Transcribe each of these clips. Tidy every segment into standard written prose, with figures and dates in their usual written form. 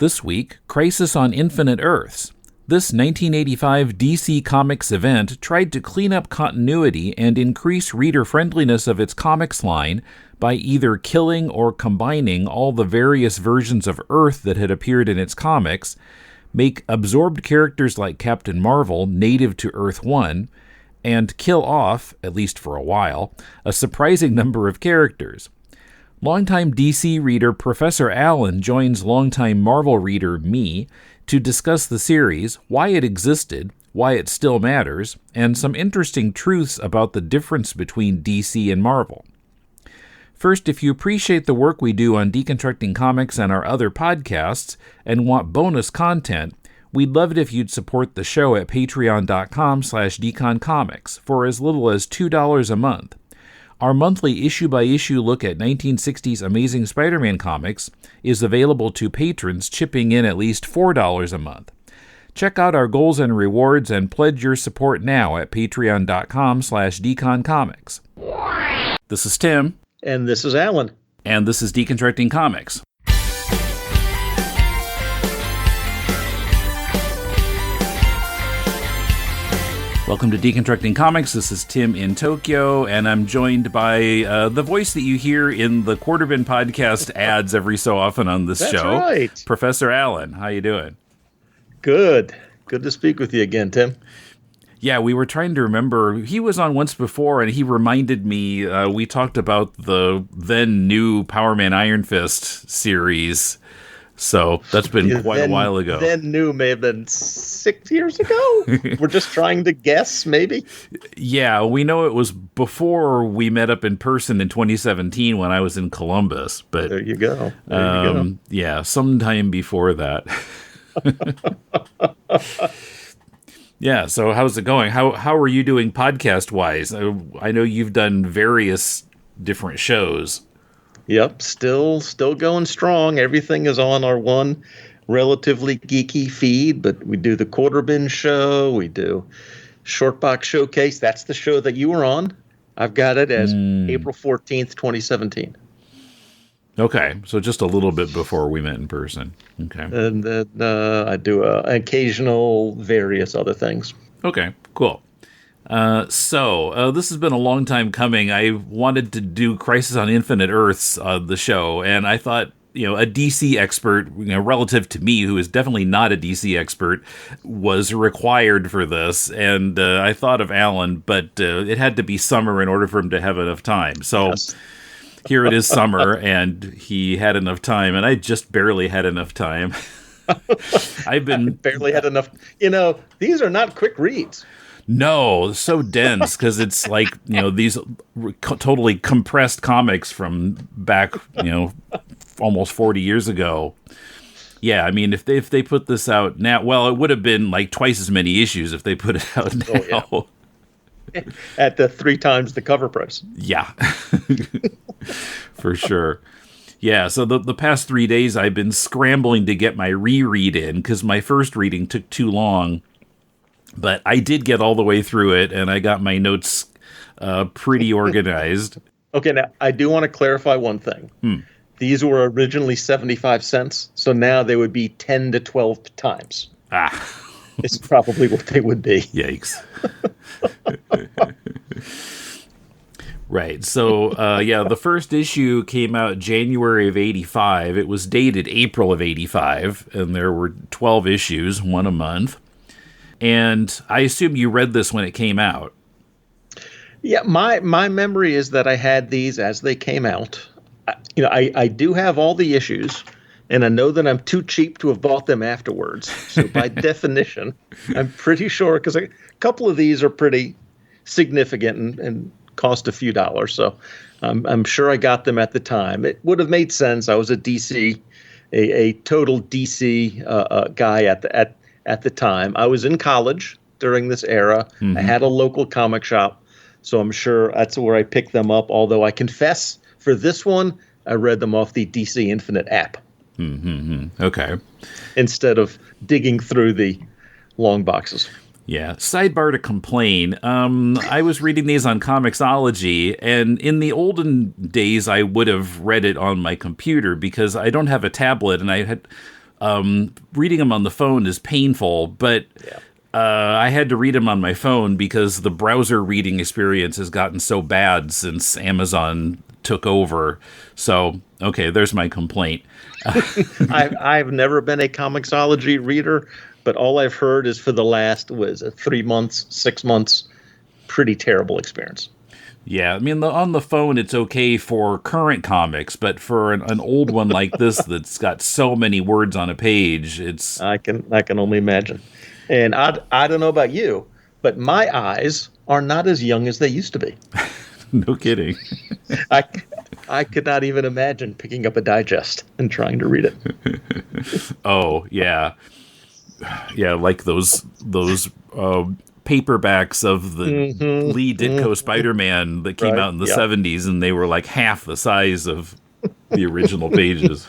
This week, Crisis on Infinite Earths. This 1985 DC Comics event tried to clean up continuity and increase reader friendliness of its comics line by either killing or combining all the various versions of Earth that had appeared in its comics, make absorbed characters like Captain Marvel native to Earth 1, and kill off, at least for a while, a surprising number of characters. Longtime DC reader Professor Allen joins longtime Marvel reader me to discuss the series, why it existed, why it still matters, and some interesting truths about the difference between DC and Marvel. First, if you appreciate the work we do on Deconstructing Comics and our other podcasts and want bonus content, we'd love it if you'd support the show at patreon.com/deconcomics for as little as $2 a month. Our monthly issue-by-issue look at 1960s Amazing Spider-Man comics is available to patrons chipping in at least $4 a month. Check out our goals and rewards and pledge your support now at patreon.com/deconcomics. This is Tim. And this is Alan. And this is Deconstructing Comics. Welcome to Deconstructing Comics. This is Tim in Tokyo, and I'm joined by the voice that you hear in the Quarterbin podcast ads every so often on this show. That's right. Professor Allen. How you doing? Good. Good to speak with you again, Tim. Yeah, we were trying to remember. He was on once before, and he reminded me, we talked about the then new Power Man Iron Fist series. So that's been quite a while ago. Then new may have been 6 years ago. We're just trying to guess, maybe. Yeah, we know it was before we met up in person in 2017 when I was in Columbus. But there you go. Yeah, sometime before that. Yeah, so how's it going? How are you doing podcast-wise? I know you've done various different shows. Yep, still going strong. Everything is on our one relatively geeky feed, but we do the Quarter Bin show, we do Short Box Showcase. That's the show that you were on. I've got it as April 14th, 2017. Okay, so just a little bit before we met in person. Okay. And then I do occasional various other things. Okay, cool. So this has been a long time coming. I wanted to do Crisis on Infinite Earths, the show, and I thought, a DC expert, relative to me, who is definitely not a DC expert, was required for this. And I thought of Alan, but it had to be summer in order for him to have enough time. So yes. Here it is summer, and he had enough time, and I just barely had enough time. I barely had enough. These are not quick reads. No, so dense because it's like, these totally compressed comics from back, almost 40 years ago. Yeah, I mean, if they put this out now, well, it would have been like twice as many issues if they put it out now. Oh, yeah. At the 3 times the cover price. Yeah, for sure. Yeah, so the past 3 days I've been scrambling to get my reread in because my first reading took too long. But I did get all the way through it, and I got my notes pretty organized. Okay, now, I do want to clarify one thing. These were originally 75 cents, so now they would be 10 to 12 times. It's probably what they would be. Yikes. Right, so, the first issue came out January of 85. It was dated April of 85, and there were 12 issues, one a month. And I assume you read this when it came out. Yeah, my memory is that I had these as they came out. I do have all the issues, and I know that I'm too cheap to have bought them afterwards. So by definition, I'm pretty sure, because a couple of these are pretty significant and cost a few dollars. So I'm sure I got them at the time. It would have made sense. I was a DC, a total DC guy at the time. I was in college during this era. Mm-hmm. I had a local comic shop, so I'm sure that's where I picked them up, although I confess, for this one, I read them off the DC Infinite app. Mm-hmm. Okay. Instead of digging through the long boxes. Yeah. Sidebar to complain. I was reading these on Comixology, and in the olden days, I would have read it on my computer because I don't have a tablet, and I had Reading them on the phone is painful, but I had to read them on my phone because the browser reading experience has gotten so bad since Amazon took over. So, okay, there's my complaint. I've never been a Comixology reader, but all I've heard is for the last, 3 months, 6 months, pretty terrible experience. Yeah, I mean, on the phone, it's okay for current comics, but for an old one like this that's got so many words on a page, it's... I can only imagine. And I don't know about you, but my eyes are not as young as they used to be. No kidding. I could not even imagine picking up a digest and trying to read it. Oh, yeah. Yeah, like those paperbacks of the Lee Ditko Spider-Man that came out in the 70s, and they were like half the size of the original pages.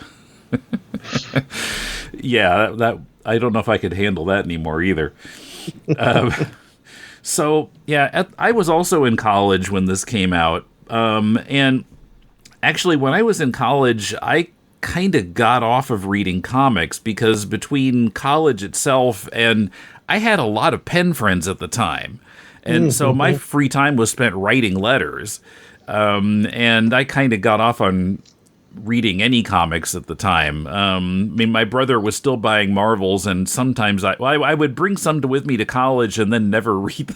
Yeah, that I don't know if I could handle that anymore either. So, yeah, I was also in college when this came out. And actually, when I was in college, I kind of got off of reading comics because between college itself and I had a lot of pen friends at the time. And so my free time was spent writing letters. And I kind of got off on reading any comics at the time. I mean, my brother was still buying Marvels, and sometimes I would bring some with me to college and then never read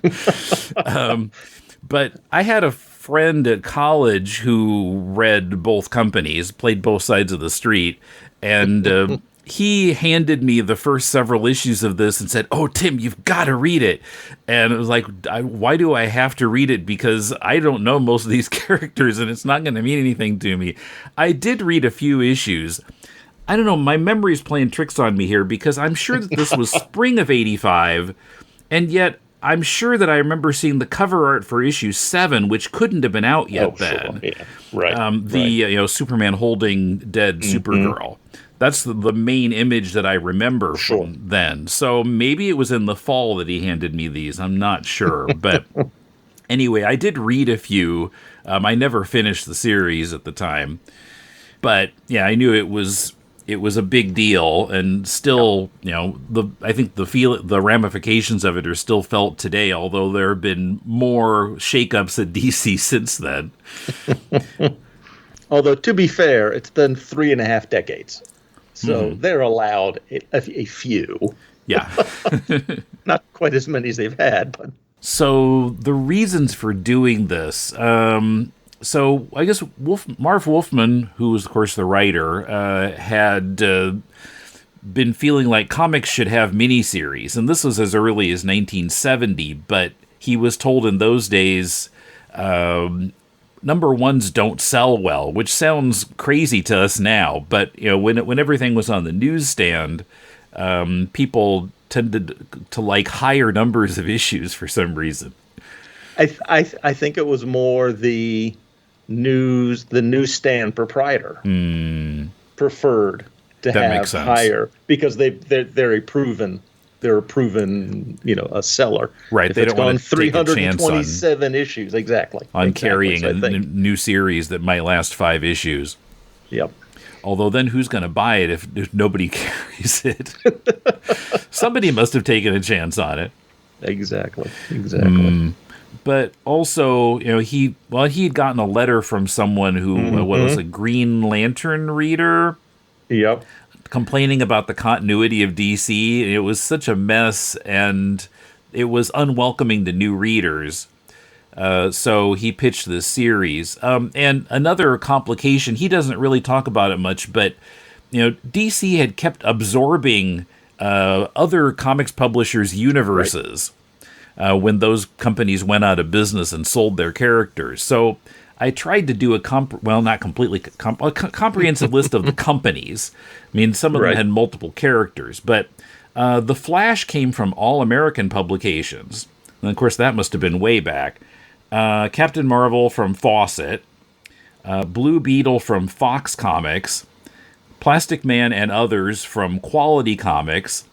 them. But I had a friend at college who read both companies, played both sides of the street, and he handed me the first several issues of this and said, "Oh, Tim, you've got to read it." And it was like, why do I have to read it? Because I don't know most of these characters and it's not going to mean anything to me. I did read a few issues. I don't know, my memory's playing tricks on me here because I'm sure that this was spring of '85, and yet I'm sure that I remember seeing the cover art for issue 7, which couldn't have been out yet then. Sure. Yeah. Right. Superman holding dead Supergirl. That's the main image that I remember from then. So maybe it was in the fall that he handed me these. I'm not sure. But anyway, I did read a few. I never finished the series at the time. But yeah, I knew it was a big deal, and still, I think the ramifications of it are still felt today, although there have been more shakeups at DC since then. Although, to be fair, it's been 3.5 decades. So they're allowed a few. Yeah. Not quite as many as they've had. But so the reasons for doing this. So I guess Marv Wolfman, who was, of course, the writer, had been feeling like comics should have miniseries. And this was as early as 1970. But he was told in those days... number ones don't sell well, which sounds crazy to us now. But when everything was on the newsstand, people tended to like higher numbers of issues for some reason. I think it was more the newsstand proprietor preferred to have higher because they're a proven. They're a proven, a seller. Right, they don't want to take a chance on 327 issues, exactly. Carrying a new series that might last 5 issues. Yep. Although then who's going to buy it if nobody carries it? Somebody must have taken a chance on it. Exactly. But also, he had gotten a letter from someone who was a Green Lantern reader. Yep. Complaining about the continuity of DC. It was such a mess, and it was unwelcoming to new readers. So he pitched this series. And another complication, he doesn't really talk about it much, but DC had kept absorbing other comics publishers' universes when those companies went out of business and sold their characters. So I tried to do a comprehensive list of the companies. I mean, some of them had multiple characters, but The Flash came from All American Publications. And of course, that must have been way back. Captain Marvel from Fawcett. Blue Beetle from Fox Comics. Plastic Man and others from Quality Comics.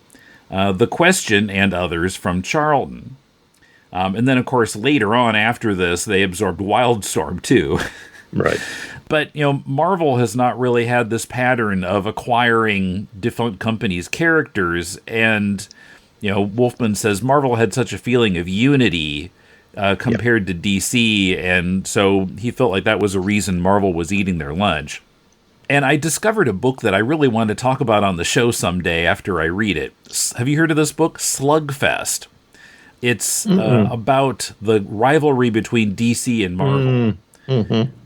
The Question and others from Charlton. And then, of course, later on after this, they absorbed Wildstorm, too. Right. But, Marvel has not really had this pattern of acquiring defunct companies' characters. And, Wolfman says Marvel had such a feeling of unity compared to DC. And so he felt like that was a reason Marvel was eating their lunch. And I discovered a book that I really want to talk about on the show someday after I read it. Have you heard of this book, Slugfest? It's about the rivalry between DC and Marvel.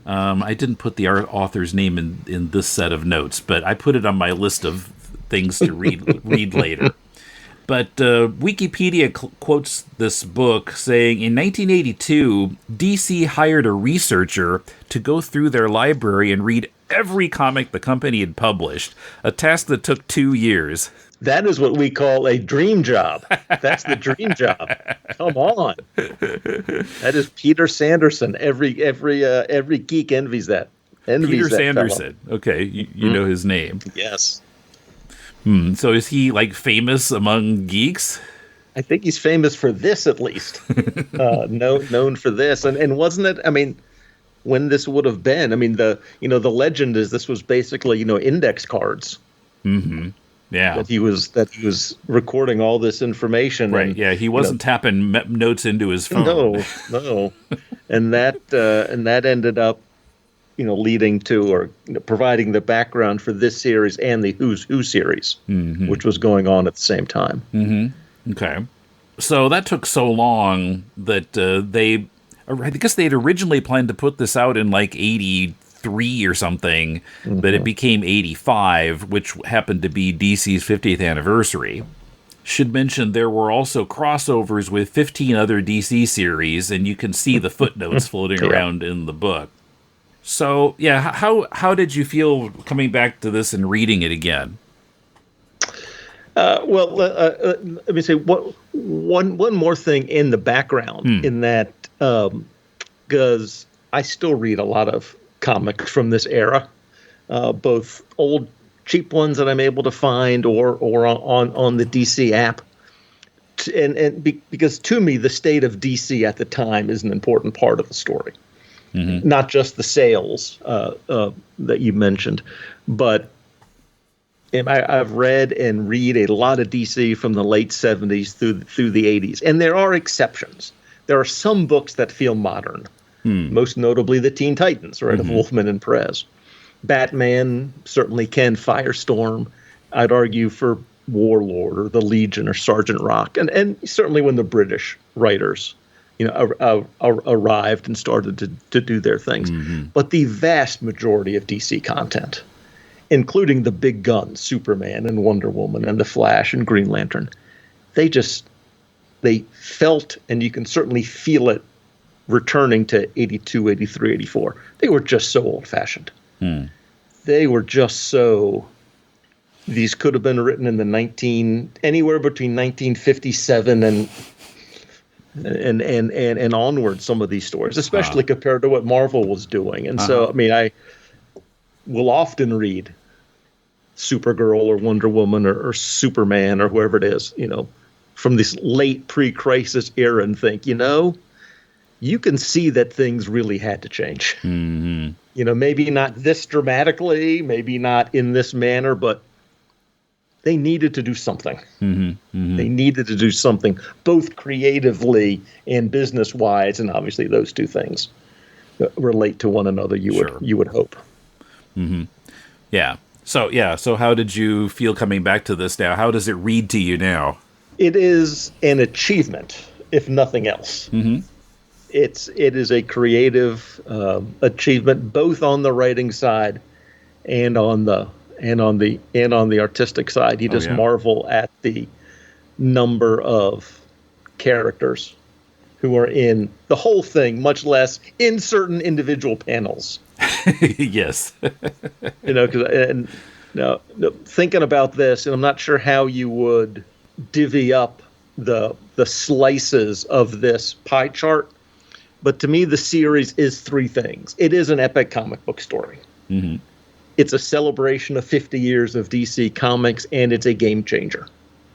I didn't put the author's name in this set of notes, but I put it on my list of things to read later. But Wikipedia quotes this book saying, in 1982, DC hired a researcher to go through their library and read every comic the company had published, a task that took 2 years. That is what we call a dream job. That's the dream job. Come on. That is Peter Sanderson. Every geek envies that. Peter Sanderson. Fellow. Okay, you know his name. Yes. So is he famous among geeks? I think he's famous for this, at least. Known for this, and wasn't it? I mean, when this would have been? I mean, the legend is this was basically index cards. Mm-hmm. Yeah, that he was recording all this information. Right. And, yeah, he wasn't tapping notes into his phone. No, and that ended up, leading to or providing the background for this series and the Who's Who series, which was going on at the same time. Mm-hmm. Okay, so that took so long that I guess they had originally planned to put this out in 83 or something, but it became 85, which happened to be DC's 50th anniversary. Should mention there were also crossovers with 15 other DC series, and you can see the footnotes floating around in the book. So, yeah, how did you feel coming back to this and reading it again? Let me say one more thing in the background, in that because I still read a lot of comics from this era, both old cheap ones that I'm able to find or on the DC app, because to me the state of DC at the time is an important part of the story, not just the sales that you mentioned, but I've read and read a lot of DC from the late 70s through the 80s, and there are exceptions. There are some books that feel modern. Most notably the Teen Titans, right, of Wolfman and Perez. Batman certainly can. Firestorm, I'd argue, for Warlord or the Legion or Sergeant Rock, and certainly when the British writers, arrived and started to do their things. But the vast majority of DC content, including the big guns, Superman and Wonder Woman and the Flash and Green Lantern, they felt, and you can certainly feel it, returning to 82, 83, 84. They were just so old-fashioned. They were just so... These could have been written in anywhere between 1957 and onward, some of these stories, especially compared to what Marvel was doing. And so, I mean, I will often read Supergirl or Wonder Woman or Superman or whoever it is, from this late pre-crisis era and think, you can see that things really had to change. Maybe not this dramatically, maybe not in this manner, but they needed to do something. They needed to do something, both creatively and business-wise, and obviously those two things relate to one another. You would hope. Yeah. So how did you feel coming back to this now? How does it read to you now? It is an achievement, if nothing else. It is a creative achievement, both on the writing side and on the artistic side. You just marvel at the number of characters who are in the whole thing, much less in certain individual panels. Yes. Thinking about this, and I'm not sure how you would divvy up the slices of this pie chart. But to me, the series is three things. It is an epic comic book story. It's a celebration of 50 years of DC Comics, and it's a game changer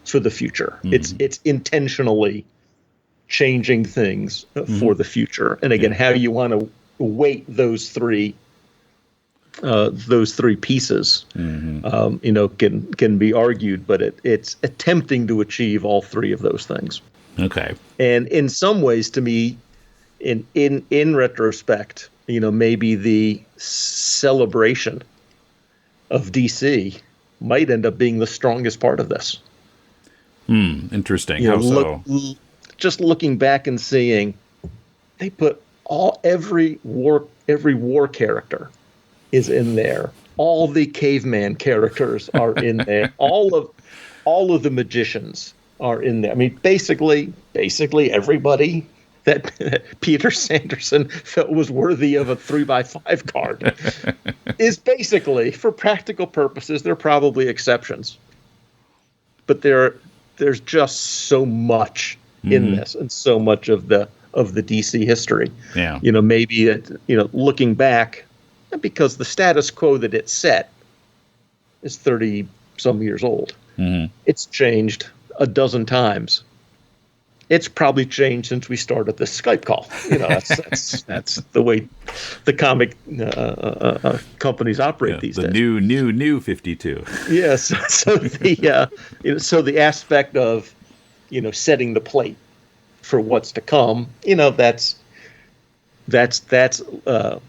for the future. It's intentionally changing things for the future. And again, how you want to weight those three those three pieces, can be argued, but it's attempting to achieve all three of those things. Okay. And in some ways, to me, in retrospect, maybe the celebration of DC might end up being the strongest part of this. Interesting. How so? Just looking back and seeing, they put every war character is in there. All the caveman characters are in there. All of the magicians are in there. I mean, basically everybody that Peter Sanderson felt was worthy of a 3x5 card is basically, for practical purposes, there are probably exceptions, but there's just so much in this, and so much of the DC history. Yeah. Maybe looking back, because the status quo that it set is 30 some years old. It's changed a dozen times. It's probably changed since we started this Skype call. That's the way the comic companies operate these days. The new 52. Yes. So the aspect of setting the plate for what's to come, that's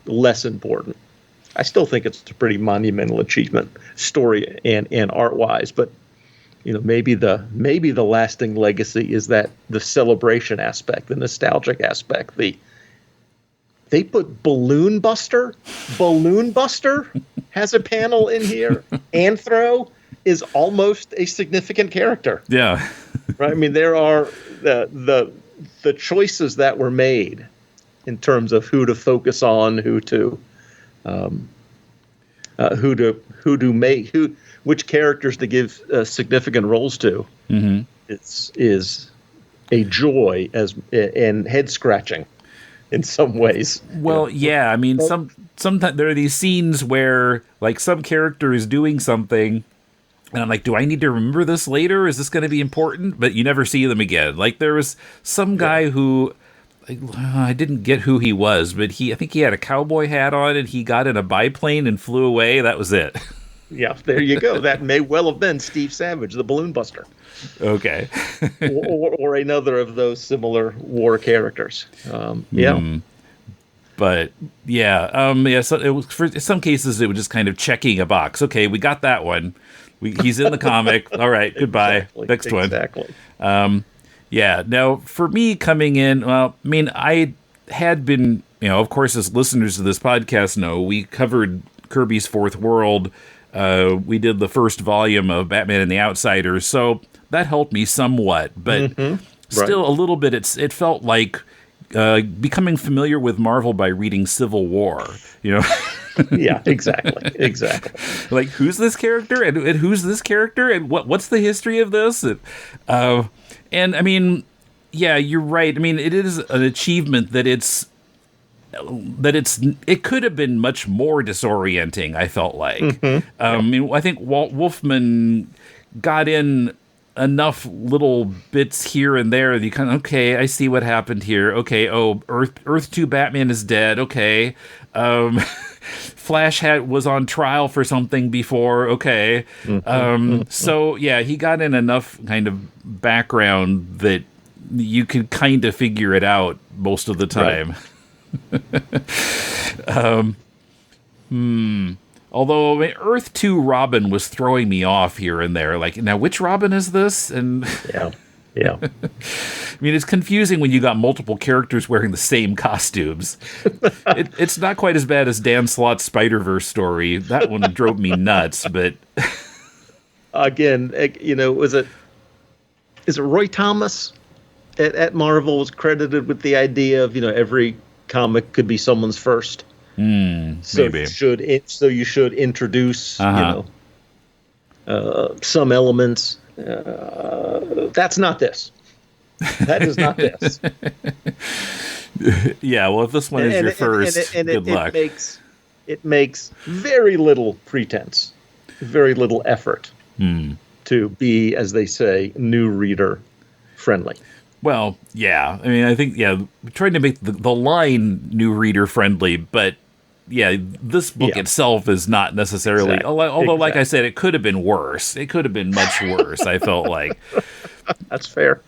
less important. I still think it's a pretty monumental achievement, story and art wise, but maybe the lasting legacy is that the celebration aspect, the nostalgic aspect. They put Balloon Buster has a panel in here. Anthro is almost a significant character. Yeah. Right. I mean, there are the choices that were made in terms of who to focus on, which characters to give significant roles to. Is a joy and head scratching in some ways. Well, yeah. I mean, sometimes there are these scenes where like some character is doing something, and I'm like, do I need to remember this later? Is this going to be important? But you never see them again. Like there was some guy who, I didn't get who he was, but I think he had a cowboy hat on, and he got in a biplane and flew away. That was it. Yeah, there you go. That may well have been Steve Savage, the Balloon Buster. Okay. or another of those similar war characters. But yeah, so it was, for some cases it was just kind of checking a box. Okay, we got that one. He's in the comic. All right, goodbye. Exactly, Next one. Exactly. Yeah. Now, for me coming in, well, I mean, I had been, of course, as listeners of this podcast know, we covered Kirby's Fourth World. We did the first volume of Batman and the Outsiders, so that helped me somewhat. But still, a little bit, it felt like becoming familiar with Marvel by reading Civil War. Yeah, exactly. Like, who's this character, and who's this character, and what's the history of this? And I mean, yeah, you're right. I mean, it is an achievement that it could have been much more disorienting, I felt like. I mean, I think Wolfman got in enough little bits here and there that you kind of, okay, I see what happened here. Okay, Earth 2 Batman is dead. Okay. Flash was on trial for something before. Okay. So, yeah, he got in enough kind of background that you could kind of figure it out most of the time. Right. Although Earth 2 Robin was throwing me off here and there. Like, now which Robin is this? And yeah. I mean, it's confusing when you got multiple characters wearing the same costumes. It's not quite as bad as Dan Slott's Spider-Verse story. That one drove me nuts, but again, is it Roy Thomas at Marvel was credited with the idea of, every comic could be someone's first. Maybe. You should introduce some elements. That's not this. That is not this. Yeah, well, if this one is your first, good luck. It makes very little pretense, very little effort to be, as they say, new reader friendly. Well, yeah. I mean, I think, trying to make the line new reader friendly, but this book itself is not necessarily, although like I said, it could have been worse. It could have been much worse, I felt like. That's fair.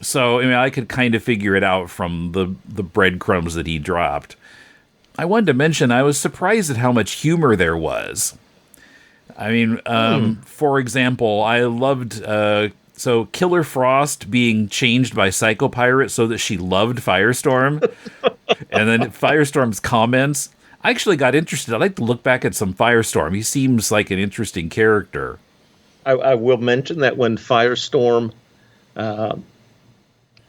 So, I mean, I could kind of figure it out from the breadcrumbs that he dropped. I wanted to mention, I was surprised at how much humor there was. I mean, for example, I loved Killer Frost being changed by Psycho Pirate so that she loved Firestorm. And then Firestorm's comments. I actually got interested. I'd like to look back at some Firestorm. He seems like an interesting character. I will mention that when Firestorm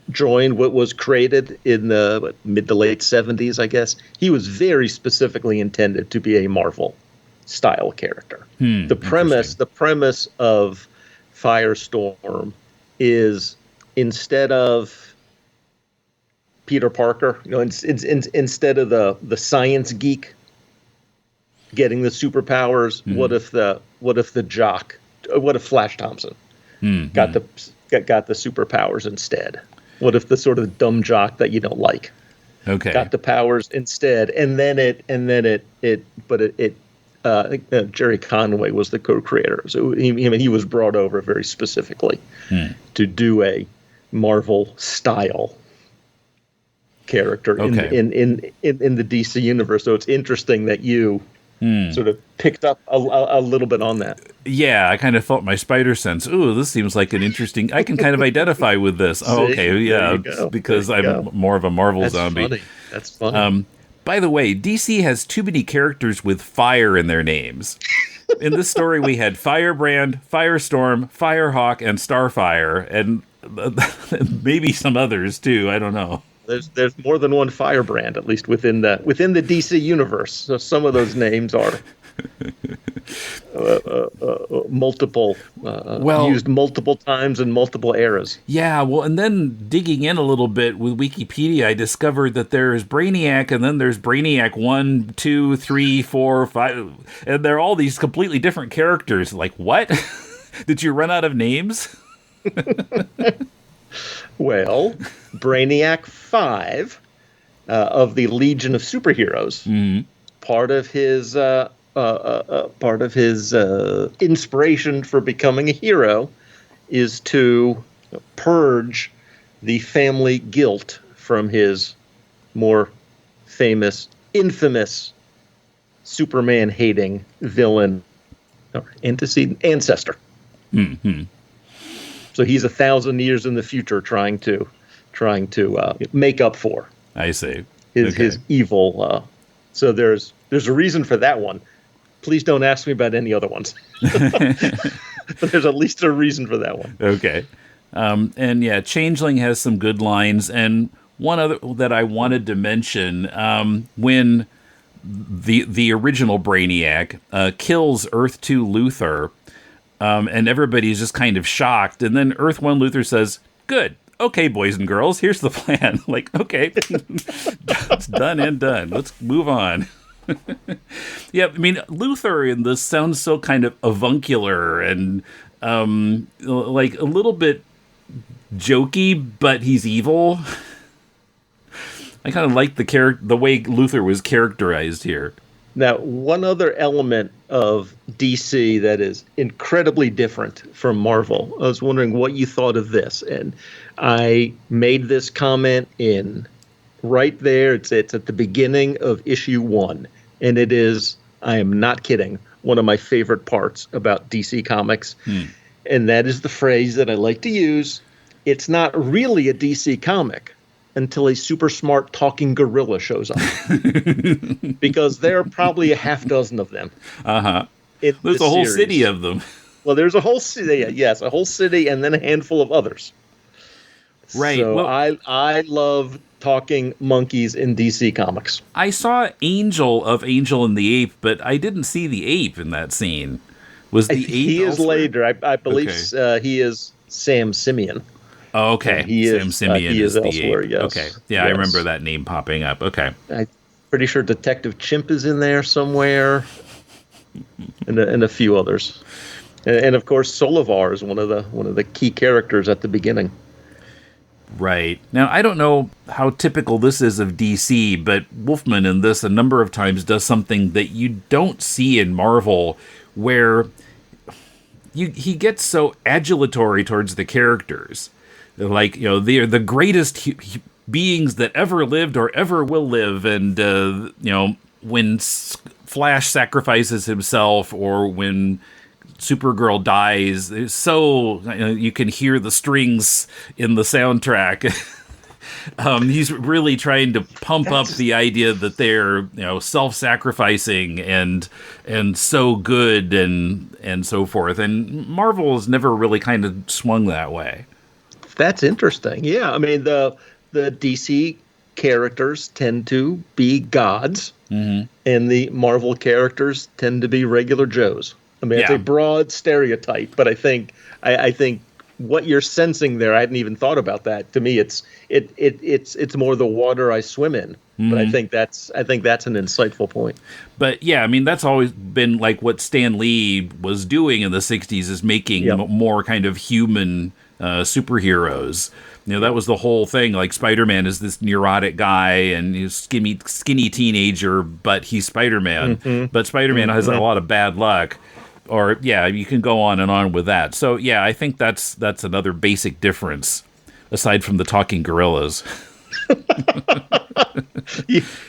joined what was created in the mid to late 70s, I guess, he was very specifically intended to be a Marvel style character. The premise of Firestorm is, instead of Peter Parker, instead of the science geek getting the superpowers, what if Flash Thompson got the superpowers instead? What if the sort of dumb jock that you don't like got the powers instead? And then I think Jerry Conway was the co-creator, so he was brought over very specifically to do a Marvel style character in the DC universe. So it's interesting that you sort of picked up a little bit on that. Yeah, I kind of felt my spider sense. Ooh, this seems like an interesting... I can kind of identify with this. Oh, okay, yeah, because I'm more of a Marvel zombie. Funny. That's funny. By the way, DC has too many characters with fire in their names. In this story, we had Firebrand, Firestorm, Firehawk, and Starfire, and maybe some others too. I don't know. There's more than one Firebrand, at least within the DC universe. So some of those names are multiple, used multiple times in multiple eras. Yeah, well, and then digging in a little bit with Wikipedia, I discovered that there's Brainiac, and then there's Brainiac 1, 2, 3, 4, 5, and they're all these completely different characters. Like, what? Did you run out of names? Well, Brainiac 5 of the Legion of Superheroes, part of his inspiration for becoming a hero is to purge the family guilt from his more infamous Superman-hating villain or ancestor. Mm-hmm. So he's 1,000 years in the future trying to make up for. I see. His evil. So there's a reason for that one. Please don't ask me about any other ones. But there's at least a reason for that one. Okay. And yeah, Changeling has some good lines. And one other that I wanted to mention, when the original Brainiac kills Earth 2 Luthor, and everybody's just kind of shocked. And then Earth 1 Luthor says, "Good. Okay, boys and girls, here's the plan." Like, okay, it's done and done. Let's move on. Yeah, I mean, Luthor in this sounds so kind of avuncular and like a little bit jokey, but he's evil. I kind of like the way Luthor was characterized here. Now, one other element of DC that is incredibly different from Marvel, I was wondering what you thought of this. And I made this comment right there. It's at the beginning of issue 1. And it is, I am not kidding, one of my favorite parts about DC Comics. And that is the phrase that I like to use. It's not really a DC comic until a super smart talking gorilla shows up. Because there are probably a half dozen of them. There's a whole city of them. Well, there's a whole city, yes, a whole city and then a handful of others. Right. So well, I love talking monkeys in DC Comics. I saw Angel of Angel and the Ape, but I didn't see the ape in that scene. Was the ape He is elsewhere? later. I believe he is Sam Simeon. Oh, okay. Sam Simeon he is the elsewhere, ape. yes. Okay. Yeah, Yes. I remember that name popping up. Okay. I'm pretty sure Detective Chimp is in there somewhere, and a few others, and of course Solivar is one of the key characters at the beginning. Right. Now, I don't know how typical this is of DC, but Wolfman in this a number of times does something that you don't see in Marvel, where he gets so adulatory towards the characters. Like, they're the greatest beings that ever lived or ever will live. And, when Flash sacrifices himself, or when Supergirl dies, so you can hear the strings in the soundtrack. He's really trying to pump up the idea that they're self-sacrificing and so good and so forth. And Marvel has never really kind of swung that way. That's interesting. Yeah, I mean the DC characters tend to be gods, and the Marvel characters tend to be regular Joes. I mean, it's a broad stereotype, but I think what you're sensing there, I hadn't even thought about that. To me, it's more the water I swim in. But I think that's an insightful point. But yeah, I mean, that's always been like what Stan Lee was doing in the 60s, is making more kind of human superheroes. That was the whole thing. Like, Spider-Man is this neurotic guy, and he's skinny teenager, but he's Spider-Man. But Spider-Man has a lot of bad luck. Or, you can go on and on with that. So, I think that's another basic difference, aside from the talking gorillas.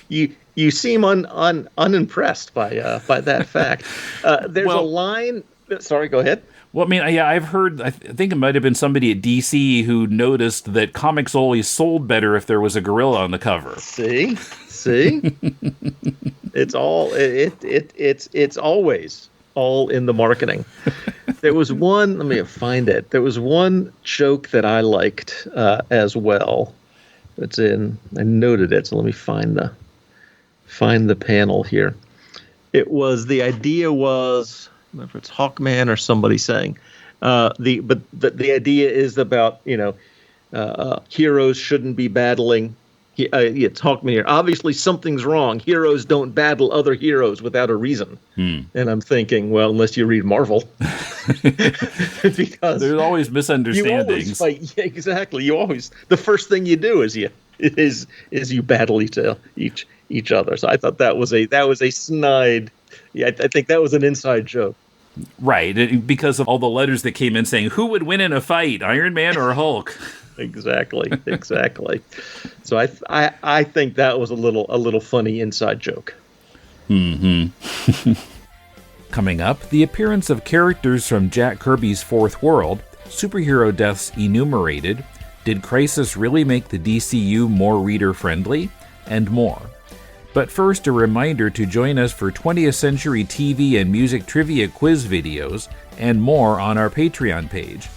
You seem unimpressed by that fact. There's a line. Sorry, go ahead. Well, I mean, I've heard, I think it might have been somebody at DC who noticed that comics always sold better if there was a gorilla on the cover. See, it's always all in the marketing. There was one, let me find it. There was one joke that I liked as well. I noted it, so let me find the panel here. The idea was, I don't know if it's Hawkman or somebody saying, the idea is about, heroes shouldn't be battling. It's Hawkman here. Obviously, something's wrong. Heroes don't battle other heroes without a reason. And I'm thinking, well, unless you read Marvel, because there's always misunderstandings. You always fight. Yeah, exactly. The first thing you do is you battle each other. So I thought that was a snide. Yeah, I think that was an inside joke. Right, because of all the letters that came in saying, who would win in a fight, Iron Man or Hulk? Exactly. So I think that was a little funny inside joke. Coming up, the appearance of characters from Jack Kirby's Fourth World, superhero deaths enumerated, did Crisis really make the DCU more reader-friendly, and more. But first, a reminder to join us for 20th Century TV and music trivia quiz videos and more on our Patreon page.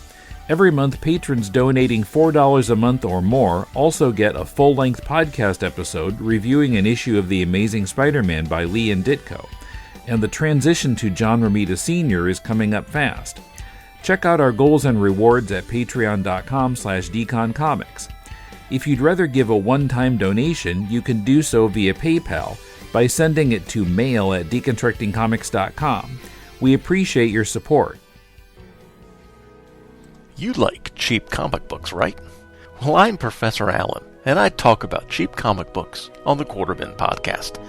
Every month, patrons donating $4 a month or more also get a full-length podcast episode reviewing an issue of The Amazing Spider-Man by Lee and Ditko. And the transition to John Romita Sr. is coming up fast. Check out our goals and rewards at patreon.com/deconcomics. If you'd rather give a one-time donation, you can do so via PayPal by sending it to mail@deconstructingcomics.com. We appreciate your support. You like cheap comic books, right? Well, I'm Professor Allen, and I talk about cheap comic books on the Quarterbin podcast.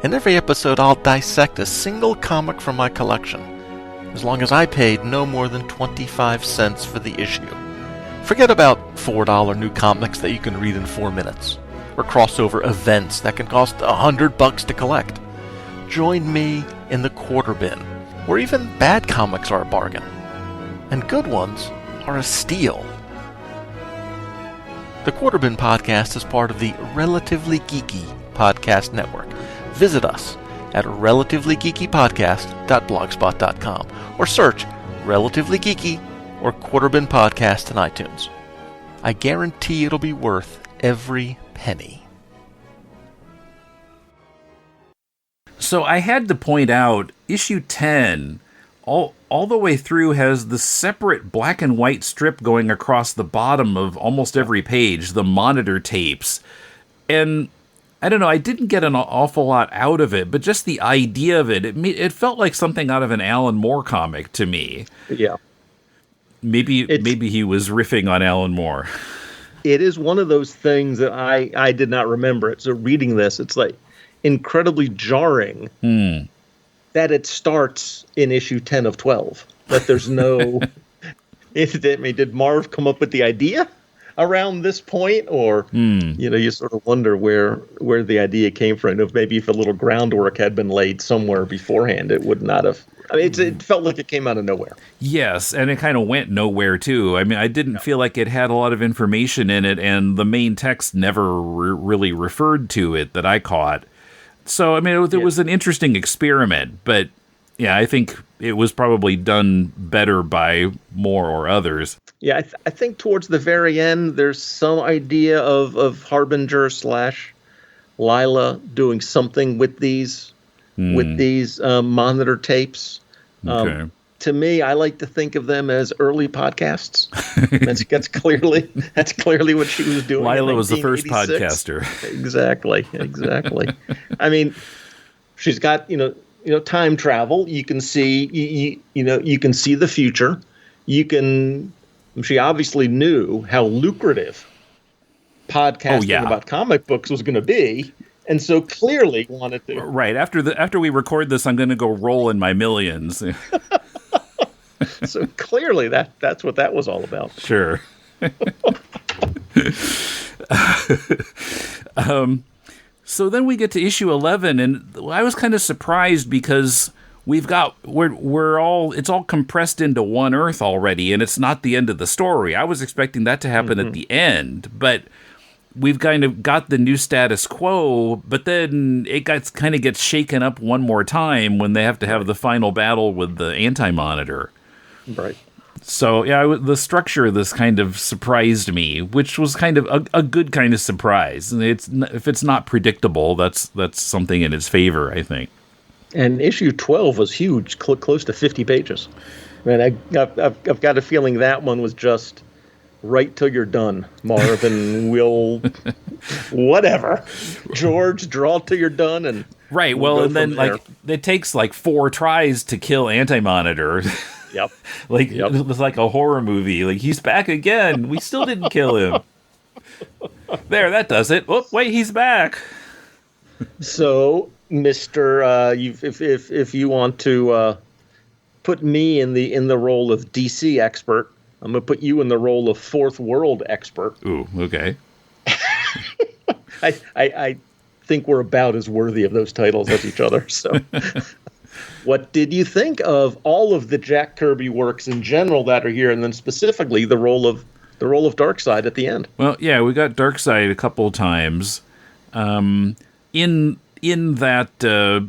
In every episode, I'll dissect a single comic from my collection, as long as I paid no more than 25 cents for the issue. Forget about $4 new comics that you can read in 4 minutes, or crossover events that can cost $100 to collect. Join me in the Quarterbin, where even bad comics are a bargain, and good ones are a steal. The Quarterbin podcast is part of the Relatively Geeky Podcast Network. Visit us at relativelygeekypodcast.blogspot.com or search Relatively Geeky or Quarterbin Podcast in iTunes. I guarantee it'll be worth every penny. So I had to point out, issue 10, all the way through, has the separate black and white strip going across the bottom of almost every page, the monitor tapes. And I don't know, I didn't get an awful lot out of it, but just the idea of it felt like something out of an Alan Moore comic to me. Yeah. Maybe he was riffing on Alan Moore. it is one of those things that I did not remember it. So reading this, it's like incredibly jarring that it starts in issue 10 of 12. That there's no... Did Marv come up with the idea around this point? Or, you sort of wonder where the idea came from. If maybe if a little groundwork had been laid somewhere beforehand, it would not have... I mean, it felt like it came out of nowhere. Yes, and it kind of went nowhere, too. I mean, I didn't feel like it had a lot of information in it, and the main text never really referred to it that I caught. So, I mean, it was an interesting experiment, but, yeah, I think it was probably done better by more or others. Yeah, I think towards the very end, there's some idea of Harbinger / Lila doing something with these monitor tapes. Okay. To me, I like to think of them as early podcasts. That's clearly what she was doing. Lila was the first podcaster. Exactly. I mean, she's got time travel. You can see you can see the future. She obviously knew how lucrative podcasting about comic books was going to be. And so clearly wanted to. Right. After we record this, I'm going to go roll in my millions. So clearly that's what that was all about. Sure. So then we get to issue 11, and I was kind of surprised because it's all compressed into one Earth already, and it's not the end of the story. I was expecting that to happen at the end, but we've kind of got the new status quo, but then it gets shaken up one more time when they have to have the final battle with the Anti-Monitor. Right. So, yeah, the structure of this kind of surprised me, which was kind of a good kind of surprise. If it's not predictable, that's something in its favor, I think. And issue 12 was huge, close to 50 pages. Man, I've got a feeling that one was just right till you're done, Marv, and we'll whatever. George, draw till you're done, and right. Well, and then it takes 4 tries to kill Anti-Monitor. Yep. It was like a horror movie. Like, he's back again. We still didn't kill him. There, that does it. Oh, wait, he's back. So, Mr. If you want to put me in the role of DC expert, I'm going to put you in the role of Fourth World expert. Ooh, okay. I think we're about as worthy of those titles as each other. So, what did you think of all of the Jack Kirby works in general that are here, and then specifically the role of Darkseid at the end? Well, yeah, we got Darkseid a couple of times. In that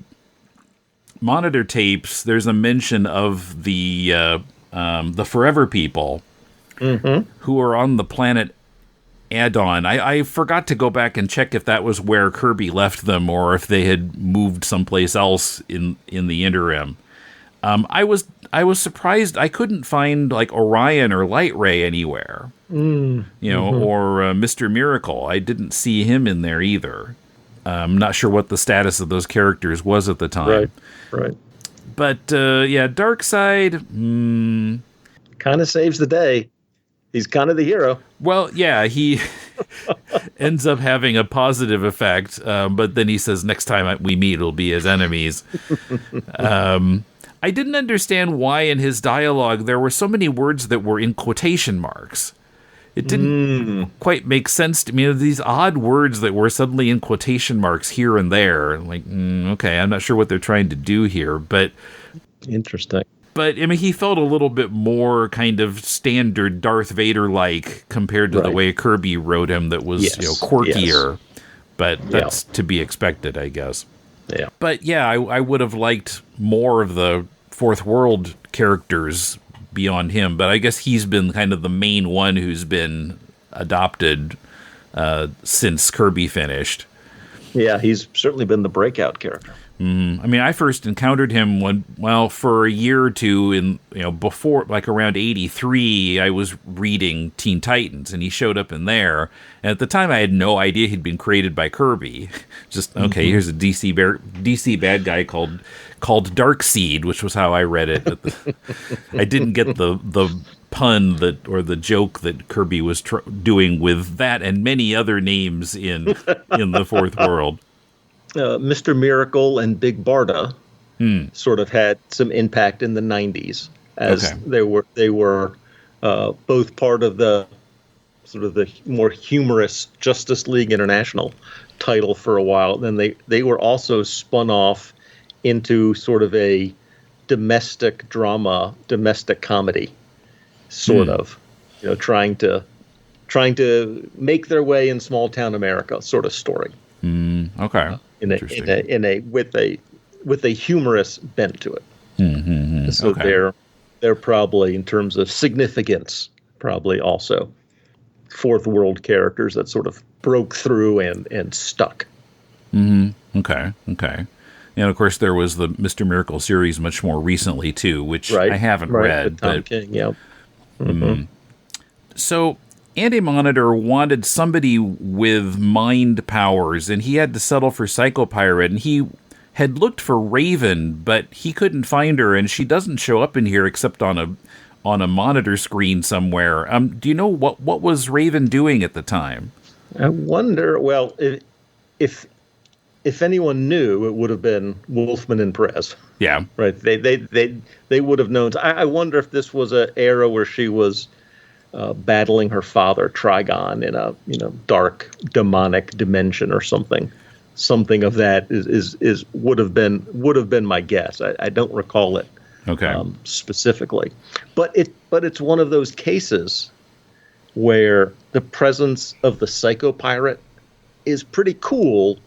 monitor tapes, there's a mention of the Forever People who are on the planet Addon. I forgot to go back and check if that was where Kirby left them or if they had moved someplace else in the interim. I was surprised I couldn't find Orion or Light Ray anywhere. Or Mr. Miracle. I didn't see him in there either. I'm not sure what the status of those characters was at the time. Right. But Darkseid kind of saves the day. He's kind of the hero. Well, yeah, he ends up having a positive effect, but then he says next time we meet, it'll be as enemies. I didn't understand why in his dialogue there were so many words that were in quotation marks. It didn't quite make sense to me. These odd words that were suddenly in quotation marks here and there. Okay, I'm not sure what they're trying to do here, but... Interesting. But, I mean, he felt a little bit more kind of standard Darth Vader-like compared to the way Kirby wrote him that was, quirkier. Yes. But that's to be expected, I guess. Yeah. But, yeah, I would have liked more of the Fourth World characters beyond him. But I guess he's been kind of the main one who's been adopted since Kirby finished. Yeah, he's certainly been the breakout character. I mean, I first encountered him for a year or two before, around 83, I was reading Teen Titans, and he showed up in there. And at the time, I had no idea he'd been created by Kirby. Just, here's a DC bad guy called Darkseid, which was how I read it. I didn't get the pun or the joke that Kirby was doing with that and many other names in the Fourth World. Mr. Miracle and Big Barda sort of had some impact in the 90s as they were both part of the sort of the more humorous Justice League International title for a while. Then they were also spun off into sort of a domestic drama, domestic comedy, sort of, trying to make their way in small town America sort of story. Okay. With a humorous bent to it. So they're probably, in terms of significance, probably also Fourth World characters that sort of broke through and stuck. Okay. And of course, there was the Mr. Miracle series much more recently too, which I haven't read. With Tom King, yeah. So Anti-Monitor wanted somebody with mind powers, and he had to settle for Psychopirate, and he had looked for Raven, but he couldn't find her, and she doesn't show up in here except on a monitor screen somewhere. Do you know what was Raven doing at the time? I wonder. Well, if anyone knew, it would have been Wolfman and Perez. Yeah, right. They would have known. I wonder if this was an era where she was battling her father Trigon in a dark demonic dimension or something. Something of that is would have been my guess. I don't recall it specifically, but it's one of those cases where the presence of the Psychopirate is pretty cool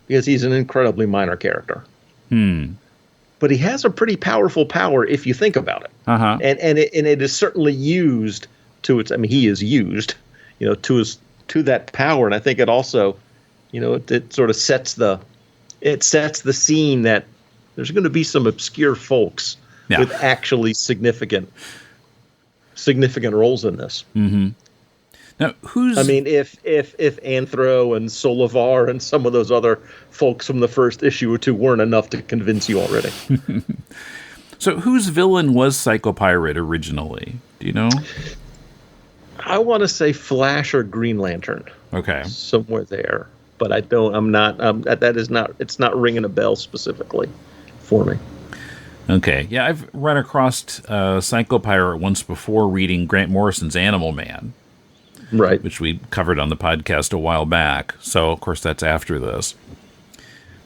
because he's an incredibly minor character. But he has a pretty powerful power if you think about it, and it is certainly used to its. I mean, he is used, to that power, and I think it also. It sort of sets the scene that there's going to be some obscure folks with actually significant roles in this. Now, if Anthro and Solivar and some of those other folks from the first issue or two weren't enough to convince you already. So whose villain was Psychopirate originally? Do you know? I want to say Flash or Green Lantern. Okay. Somewhere there. But it's not ringing a bell specifically for me. Okay. Yeah, I've run across Psychopirate once before reading Grant Morrison's Animal Man. Right. Which we covered on the podcast a while back. So, of course, that's after this.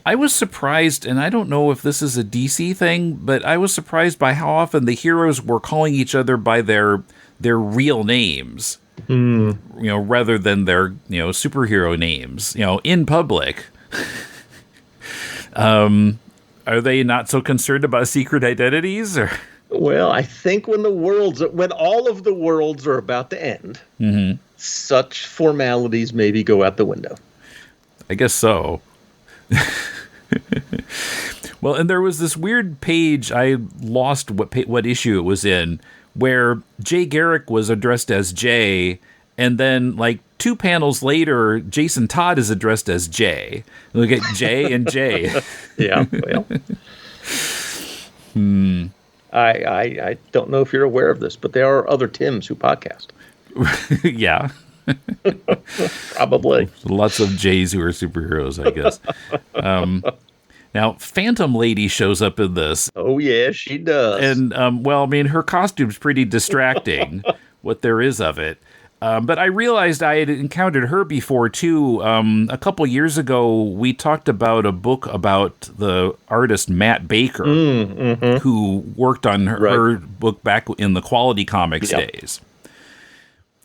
I was surprised, and I don't know if this is a DC thing, but I was surprised by how often the heroes were calling each other by their real names. Rather than their, superhero names, in public. Are they not so concerned about secret identities? Or? Well, I think when all of the worlds are about to end, such formalities maybe go out the window. I guess so. Well, and there was this weird page, I lost what issue it was in, where Jay Garrick was addressed as Jay, and then, 2 panels later, Jason Todd is addressed as Jay. Look at Jay and Jay. Yeah, well. I don't know if you're aware of this, but there are other Tims who podcast. Yeah. Probably. Lots of Jays who are superheroes, I guess. Now, Phantom Lady shows up in this. Oh, yeah, she does. And, her costume's pretty distracting, what there is of it. But I realized I had encountered her before, too. A couple years ago, we talked about a book about the artist Matt Baker, who worked on her book back in the Quality Comics days.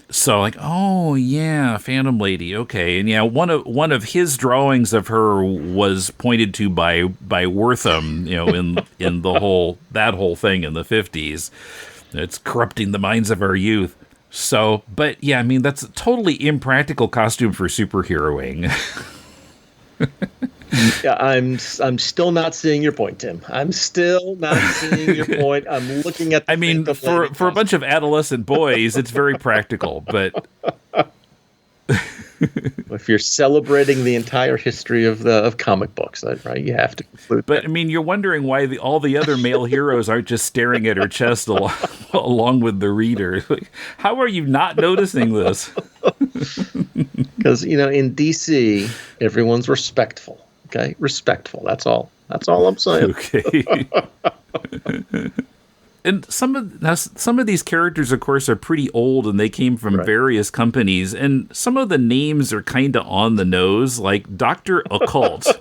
So oh yeah, Phantom Lady, okay, and yeah, one of his drawings of her was pointed to by Wortham, in the whole thing in the 50s. It's corrupting the minds of our youth. So, but yeah, that's a totally impractical costume for superheroing. Yeah, I'm still not seeing your point, Tim. I'm still not seeing your point. I'm looking at for a bunch of adolescent boys, it's very practical, but If you're celebrating the entire history of comic books, right, you have to include But that. I mean, you're wondering why all the other male heroes aren't just staring at her chest along with the reader. Like, how are you not noticing this? Because, in DC, everyone's respectful. Okay, respectful. That's all I'm saying. Okay. And some of these characters, of course, are pretty old, and they came from various companies. And some of the names are kind of on the nose, like Dr. Occult.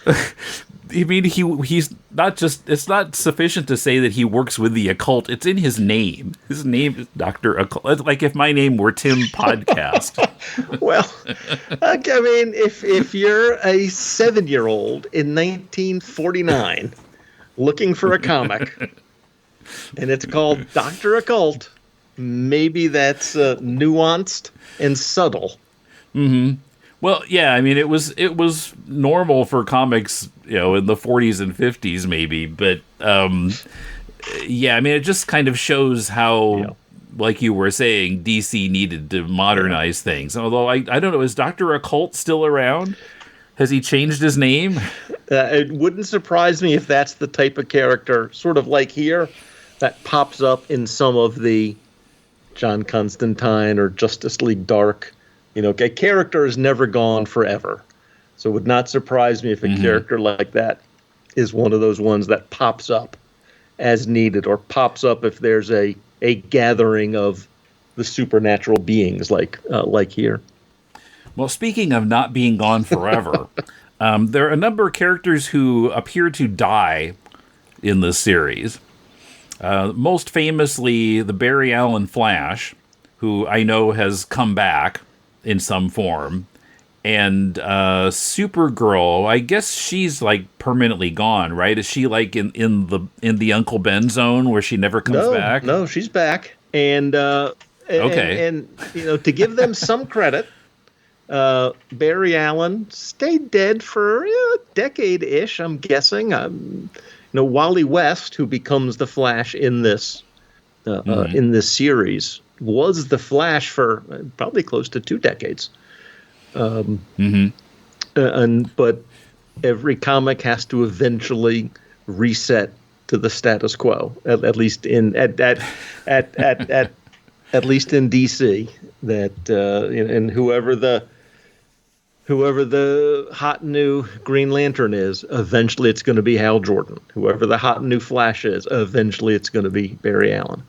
I mean, he's not just. It's not sufficient to say that he works with the occult. It's in his name. His name is Dr. Occult. It's like if my name were Tim Podcast. Well, I mean, if you're a 7-year-old in 1949 looking for a comic, and it's called Dr. Occult, maybe that's nuanced and subtle. Mm-hmm. Well, yeah, I mean, it was normal for comics, in the 40s and 50s, maybe, but yeah, I mean, it just kind of shows how, like you were saying, DC needed to modernize things. Although I don't know, is Dr. Occult still around? Has he changed his name? It wouldn't surprise me if that's the type of character, sort of like here, that pops up in some of the John Constantine or Justice League Dark. A character is never gone forever. So it would not surprise me if a character like that is one of those ones that pops up as needed, or pops up if there's a gathering of the supernatural beings like here. Well, speaking of not being gone forever, there are a number of characters who appear to die in this series. Most famously, the Barry Allen Flash, who I know has come back in some form, and Supergirl. I guess she's like permanently gone, right? Is she like in the Uncle Ben zone where she never comes back? No, she's back, and okay, and to give them some credit, Barry Allen stayed dead for a decade-ish, I'm guessing. Wally West, who becomes the Flash in this series, was the Flash for probably close to 2 decades. But every comic has to eventually reset to the status quo, at least in DC. That and whoever the hot new Green Lantern is, eventually it's going to be Hal Jordan. Whoever the hot new Flash is, eventually it's going to be Barry Allen.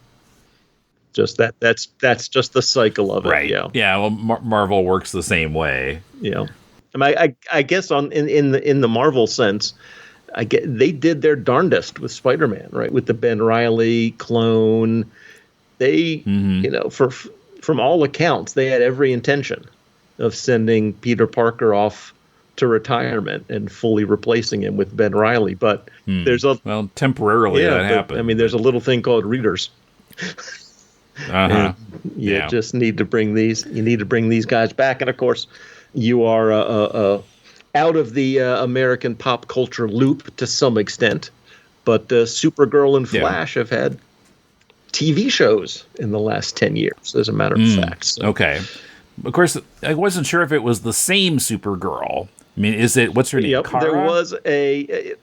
Just that's just the cycle of it. Right. Yeah. Well, Marvel works the same way. I mean, I guess in the Marvel sense, they did their darndest with Spider-Man, right? With the Ben Reilly clone, they from all accounts, they had every intention of sending Peter Parker off to retirement and fully replacing him with Ben Reilly. But temporarily that happened. I mean, there's a little thing called readers. You just need to bring these. You need to bring these guys back, and of course, you are out of the American pop culture loop to some extent. But Supergirl and Flash have had TV shows in the last 10 years, as a matter of fact. So. Okay, of course, I wasn't sure if it was the same Supergirl. I mean, is it? What's her name? Yep, Kara? there was a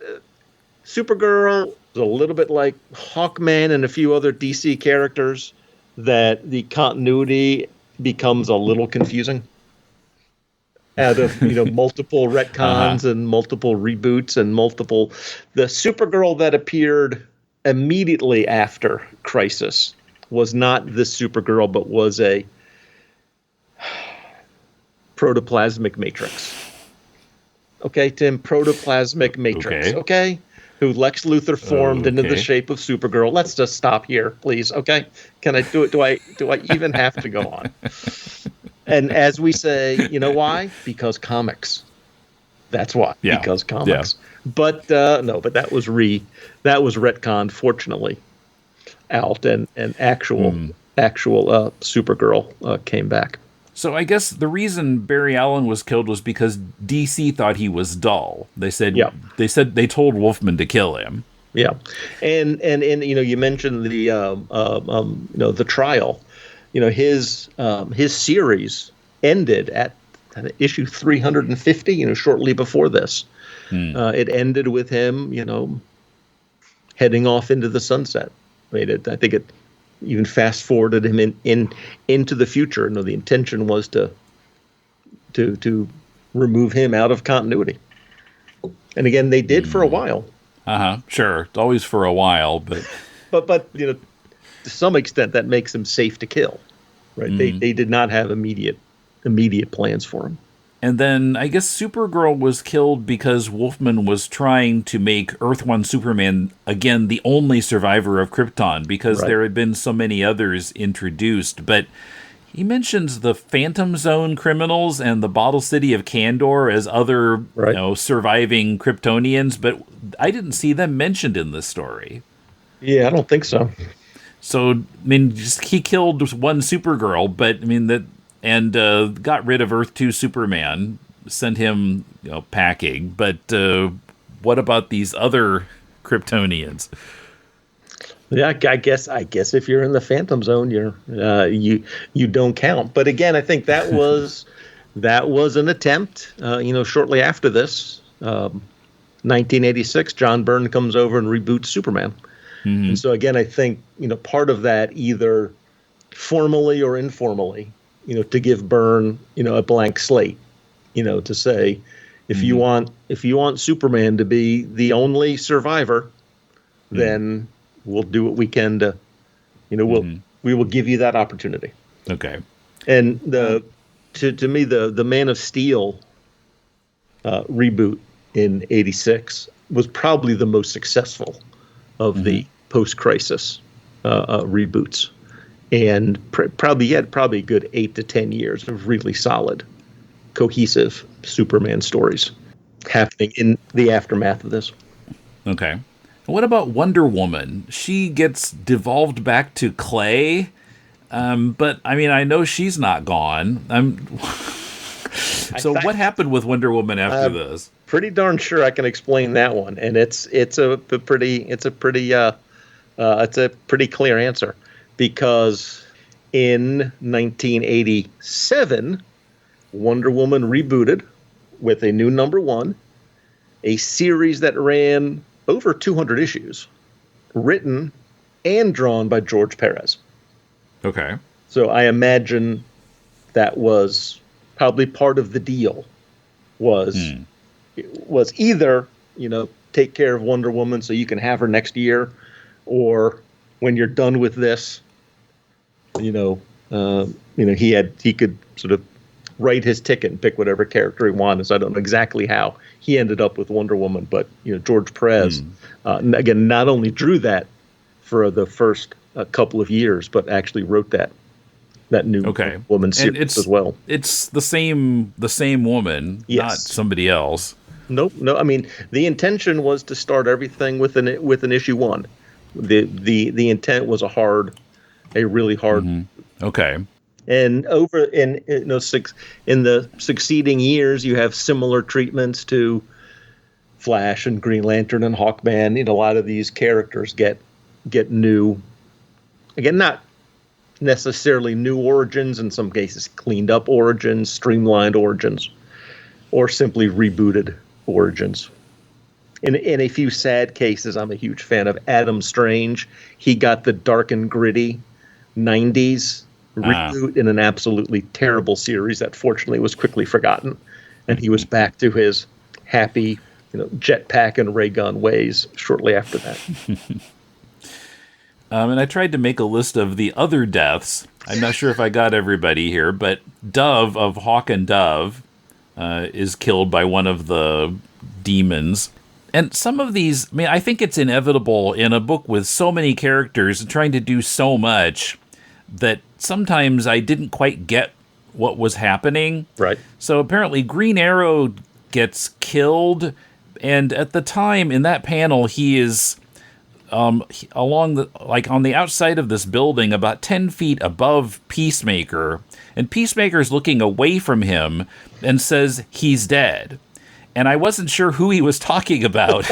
Supergirl. A little bit like Hawkman and a few other DC characters, that the continuity becomes a little confusing out of multiple retcons and multiple reboots and the Supergirl that appeared immediately after Crisis was not this Supergirl, but was a protoplasmic matrix. Okay, Tim, protoplasmic matrix. Okay? Who Lex Luthor formed into the shape of Supergirl. Let's just stop here, please. Okay, can I do it? Do I even have to go on? And as we say, why? Because comics. That's why. Yeah. Because comics. Yeah. But but that was retconned, fortunately, out and actual Supergirl came back. So I guess the reason Barry Allen was killed was because DC thought he was dull. They said they told Wolfman to kill him. Yeah, and you mentioned the the trial. His series ended at issue 350, shortly before this. It ended with him, heading off into the sunset. I think it even fast forwarded him into the future. The intention was to remove him out of continuity. And again, they did for a while. Sure. It's always for a while, but to some extent that makes him safe to kill. Right? They did not have immediate plans for him. And then I guess Supergirl was killed because Wolfman was trying to make Earth 1 Superman, again, the only survivor of Krypton, because there had been so many others introduced. But he mentions the Phantom Zone criminals and the Bottle City of Kandor as other surviving Kryptonians, but I didn't see them mentioned in this story. Yeah, I don't think so. So, he killed one Supergirl, but, and got rid of Earth 2 Superman, sent him packing. But what about these other Kryptonians? Yeah, I guess if you're in the Phantom Zone, you don't count. But again, I think that was an attempt. Shortly after this, 1986, John Byrne comes over and reboots Superman. And so again, I think part of that, either formally or informally, to give Byrne, a blank slate, to say, if you want Superman to be the only survivor, then we'll do what we can to, we will give you that opportunity. Okay. And to me, the Man of Steel reboot in '86 was probably the most successful of the post-crisis reboots. And probably a good 8 to 10 years of really solid, cohesive Superman stories happening in the aftermath of this. Okay. What about Wonder Woman? She gets devolved back to clay, but I know she's not gone. So what happened with Wonder Woman after this? Pretty darn sure I can explain that one, and it's a pretty clear answer. Because in 1987, Wonder Woman rebooted with a new #1, a series that ran over 200 issues, written and drawn by George Perez. Okay. So I imagine that was probably part of the deal, was either, take care of Wonder Woman so you can have her next year, or when you're done with this, he could sort of write his ticket and pick whatever character he wanted. So I don't know exactly how he ended up with Wonder Woman, but George Perez, again, not only drew that for the first couple of years, but actually wrote that new woman series as well. It's the same woman, not somebody else. Nope. No. The intention was to start everything with an issue 1. The intent was a really hard. Okay. And over in the succeeding years, you have similar treatments to Flash and Green Lantern and Hawkman. A lot of these characters get new, again, not necessarily new origins, in some cases cleaned up origins, streamlined origins, or simply rebooted origins. In a few sad cases, I'm a huge fan of Adam Strange. He got the dark and gritty 90s reboot in an absolutely terrible series that fortunately was quickly forgotten. And he was back to his happy, jetpack and ray gun ways shortly after that. And I tried to make a list of the other deaths. I'm not sure if I got everybody here, but Dove of Hawk and Dove is killed by one of the demons. And some of these, I think it's inevitable in a book with so many characters and trying to do so much that sometimes I didn't quite get what was happening. Right. So apparently Green Arrow gets killed, and at the time in that panel he is on the outside of this building about 10 feet above Peacemaker, and Peacemaker's looking away from him and says he's dead. And I wasn't sure who he was talking about.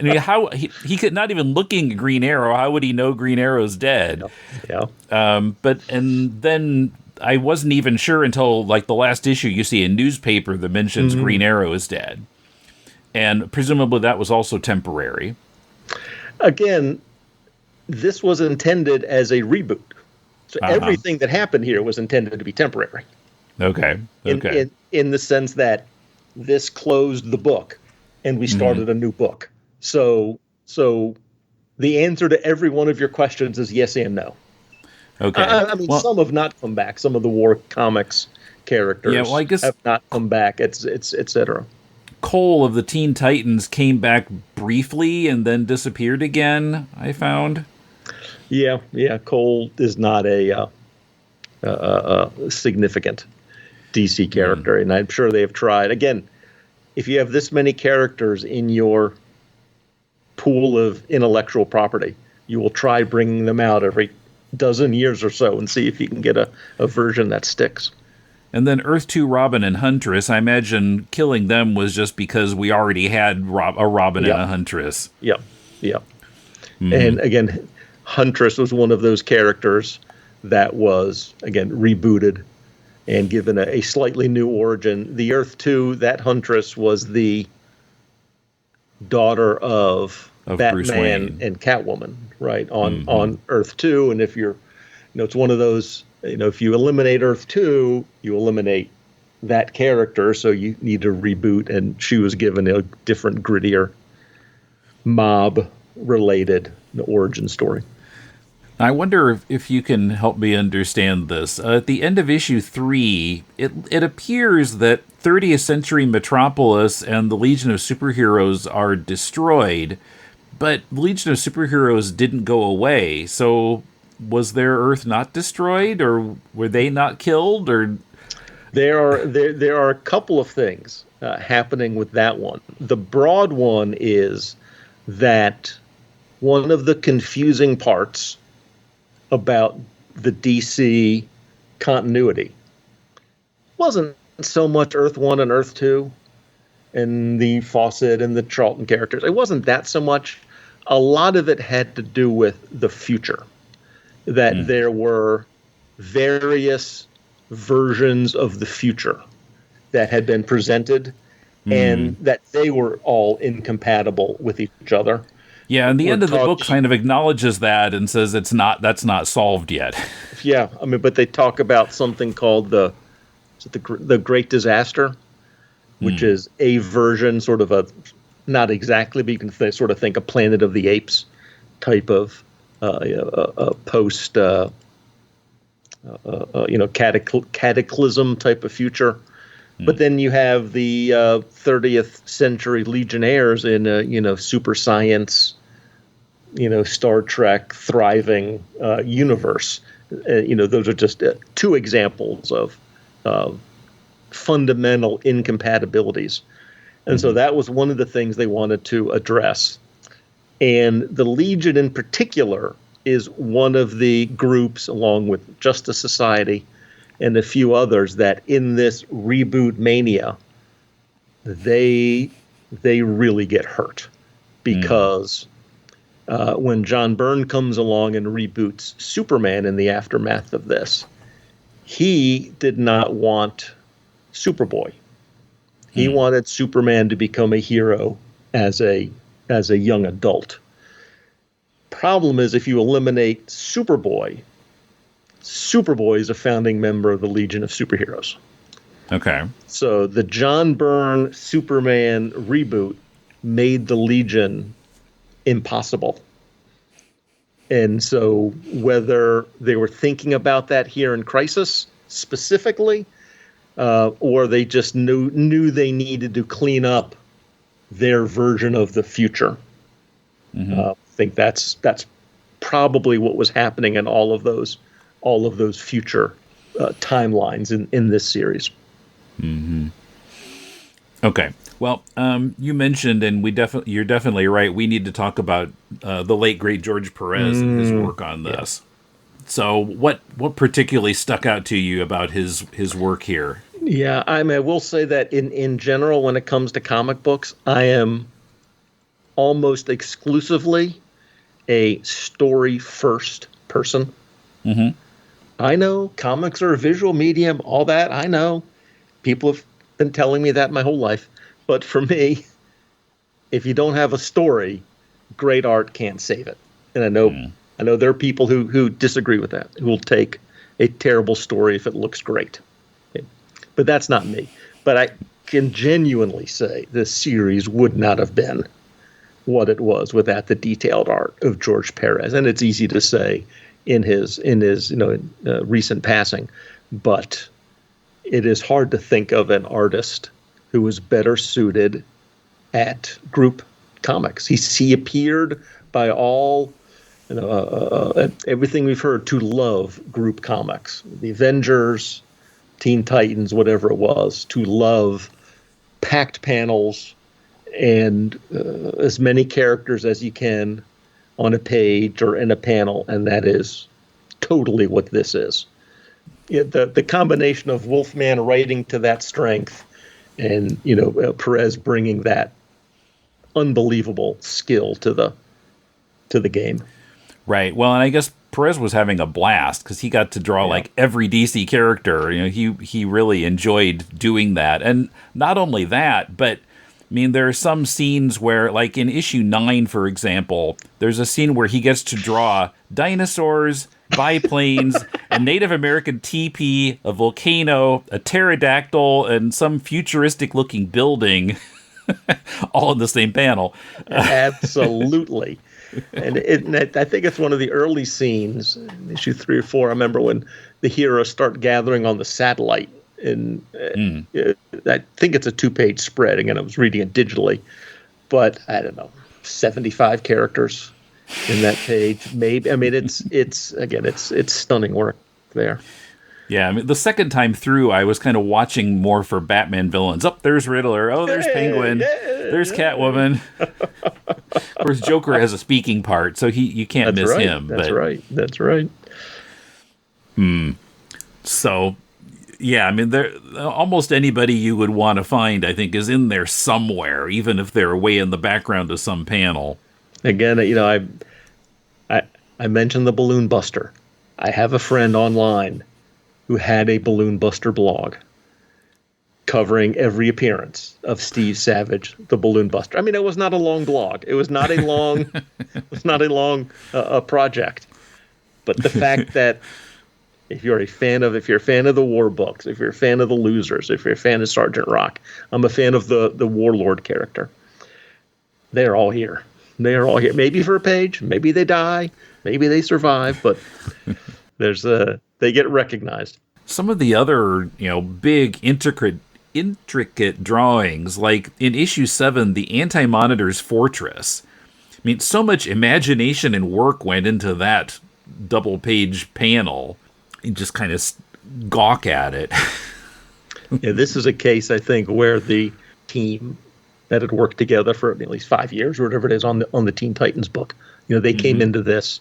How he could not even looking at Green Arrow. How would he know Green Arrow's dead? Yeah. And then I wasn't even sure until like the last issue. You see a newspaper that mentions Green Arrow is dead, and presumably that was also temporary. Again, this was intended as a reboot, so everything that happened here was intended to be temporary. Okay. In the sense that this closed the book, and we started a new book. So the answer to every one of your questions is yes and no. Okay. I mean, some have not come back. Some of the War Comics characters I guess have not come back, et cetera. Cole of the Teen Titans came back briefly and then disappeared again, I found. Yeah. Cole is not a significant DC character, and I'm sure they have tried. Again, if you have this many characters in your pool of intellectual property, you will try bringing them out every dozen years or so and see if you can get a version that sticks. And then Earth 2 Robin and Huntress, I imagine killing them was just because we already had a Robin and a Huntress. Yep. And again, Huntress was one of those characters that was, again, rebooted and given a slightly new origin. The Earth 2, that Huntress was the daughter of Batman and Catwoman, right, on Earth 2. And if you're, it's one of those, if you eliminate Earth 2, you eliminate that character, so you need to reboot, and she was given a different, grittier, mob-related origin story. I wonder if you can help me understand this. At the end of issue 3, it appears that 30th Century Metropolis and the Legion of Superheroes are destroyed, but the Legion of Superheroes didn't go away. So was their Earth not destroyed, or were they not killed? Or there are a couple of things happening with that one. The broad one is that one of the confusing parts about the DC continuity wasn't so much Earth 1 and Earth 2 and the Fawcett and the Charlton characters. It wasn't that so much. A lot of it had to do with the future, that there were various versions of the future that had been presented and that they were all incompatible with each other. Yeah, and the end of the book kind of acknowledges that and says that's not solved yet. Yeah, I mean, but they talk about something called the Great Disaster, which is a version, sort of a, not exactly, but you can sort of think a Planet of the Apes type of a post, cataclysm type of future. But then you have the 30th century Legionnaires in super science, Star Trek thriving universe. Those are just two examples of fundamental incompatibilities. And so that was one of the things they wanted to address. And the Legion in particular is one of the groups, along with Justice Society and a few others, that in this reboot mania, they really get hurt. Because when John Byrne comes along and reboots Superman in the aftermath of this, he did not want Superboy. He wanted Superman to become a hero as a young adult. Problem is, if you eliminate Superboy is a founding member of the Legion of Superheroes. Okay. So the John Byrne Superman reboot made the Legion impossible. And so whether they were thinking about that here in Crisis specifically, or they just knew they needed to clean up their version of the future. I think that's probably what was happening in all of those future timelines in this series. Okay. Well, you mentioned, and you're definitely right, we need to talk about the late, great George Perez and his work on this. Yeah. So what particularly stuck out to you about his work here? Yeah, I will say that in general, when it comes to comic books, I am almost exclusively a story-first person. I know comics are a visual medium, all that. I know. People have been telling me that my whole life. But for me, if you don't have a story, great art can't save it. And I know there are people who disagree with that, who will take a terrible story if it looks great. Okay. But that's not me. But I can genuinely say this series would not have been what it was without the detailed art of George Perez. And it's easy to say in his recent passing, but it is hard to think of an artist who was better suited at group comics. He appeared by all, everything we've heard, to love group comics. The Avengers, Teen Titans, whatever it was, to love packed panels and as many characters as you can on a page or in a panel, and that is totally what this is. The combination of Wolfman writing to that strength and Perez bringing that unbelievable skill to the game. Right. Well, and I guess Perez was having a blast because he got to draw like every DC character. He really enjoyed doing that, and not only that, but I mean, there are some scenes where, like in issue 9, for example, there's a scene where he gets to draw dinosaurs, biplanes, a Native American teepee, a volcano, a pterodactyl, and some futuristic-looking building, all in the same panel. Absolutely. And I think it's one of the early scenes, in issue 3 or 4, I remember when the heroes start gathering on the satellite. And I think it's a 2-page spread. Again, I was reading it digitally, but I don't know, 75 characters in that page. Maybe. I mean, it's stunning work there. Yeah, I mean, the second time through, I was kind of watching more for Batman villains. Oh, there's Riddler. Oh, there's Penguin. There's Catwoman. Of course, Joker has a speaking part, so you can't miss him. That's right. So, yeah, I mean, almost anybody you would want to find, I think, is in there somewhere, even if they're way in the background of some panel. Again, I mentioned the Balloon Buster. I have a friend online who had a Balloon Buster blog covering every appearance of Steve Savage, the Balloon Buster. I mean, it was not a long blog. It was not a long, project. But the fact that if you're a fan of the War books, if you're a fan of the Losers, if you're a fan of Sergeant Rock, I'm a fan of the Warlord character. They're all here. They're all here. Maybe for a page. Maybe they die. Maybe they survive. But they get recognized. Some of the other, big intricate drawings, like in issue 7, the Anti-Monitor's Fortress. I mean, so much imagination and work went into that double-page panel. You just kind of gawk at it. Yeah, this is a case, I think, where the team that had worked together for at least 5 years or whatever it is on the Teen Titans book, they came into this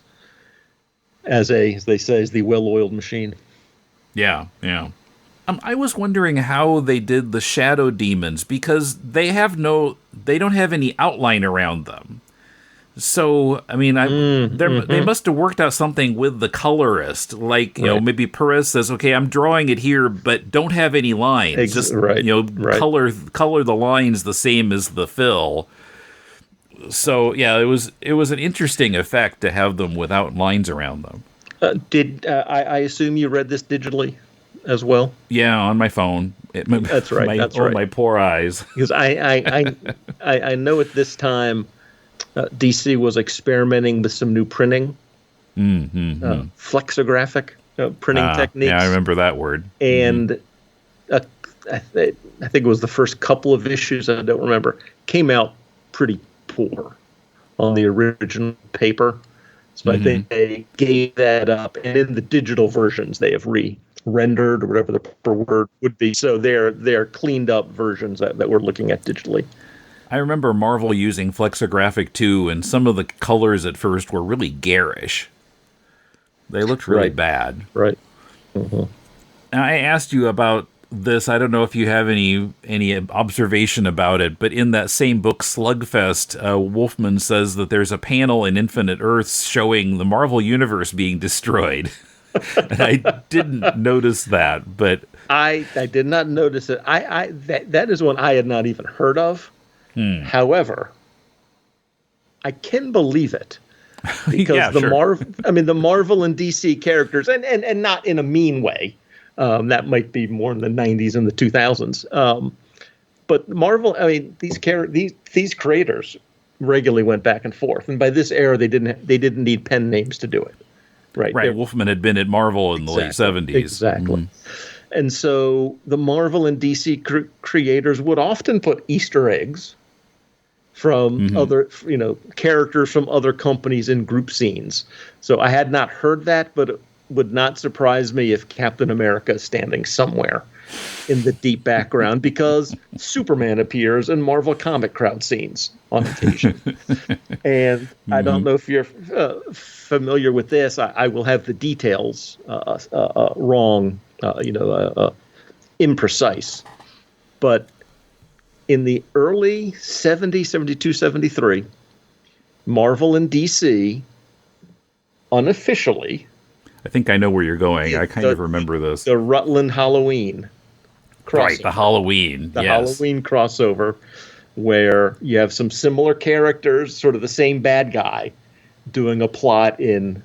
as they say, as the well-oiled machine. Yeah. I was wondering how they did the shadow demons, because they don't have any outline around them. So, I mean, they must have worked out something with the colorist. Like, maybe Perez says, okay, I'm drawing it here, but don't have any lines. Color the lines the same as the fill. So, yeah, it was an interesting effect to have them without lines around them. I assume you read this digitally as well? Yeah, on my phone. That's right. My poor eyes. Because I know at this time, DC was experimenting with some new printing, flexographic printing techniques. Yeah, I remember that word. And I think it was the first couple of issues, I don't remember, came out pretty poor on the original paper. So I think they gave that up. And in the digital versions, they have rendered or whatever the proper word would be. So they're cleaned up versions that we're looking at digitally. I remember Marvel using flexographic too, and some of the colors at first were really garish. They looked really bad. Right. Mm-hmm. Now, I asked you about this. I don't know if you have any observation about it, but in that same book, Slugfest, Wolfman says that there's a panel in Infinite Earths showing the Marvel Universe being destroyed. And I didn't notice that, but I did not notice it. That is one I had not even heard of. However, I can believe it because yeah, the sure. the Marvel and DC characters, and not in a mean way. That might be more in the 90s and the 2000s. But Marvel, these creators regularly went back and forth, and by this era, they didn't need pen names to do it. Right. Wolfman had been at Marvel in the late 70s. Exactly. And so the Marvel and DC creators would often put Easter eggs from other, characters from other companies in group scenes. So I had not heard that, but it would not surprise me if Captain America is standing somewhere in the deep background because Superman appears in Marvel comic crowd scenes on occasion. And I don't know if you're familiar with this. I will have the details wrong, imprecise. But in the early 70s, 72, 73, Marvel and DC unofficially... I think I know where you're going. I kind of remember this. The Rutland Halloween crossover. Right, the Halloween. Halloween crossover, where you have some similar characters, sort of the same bad guy, doing a plot in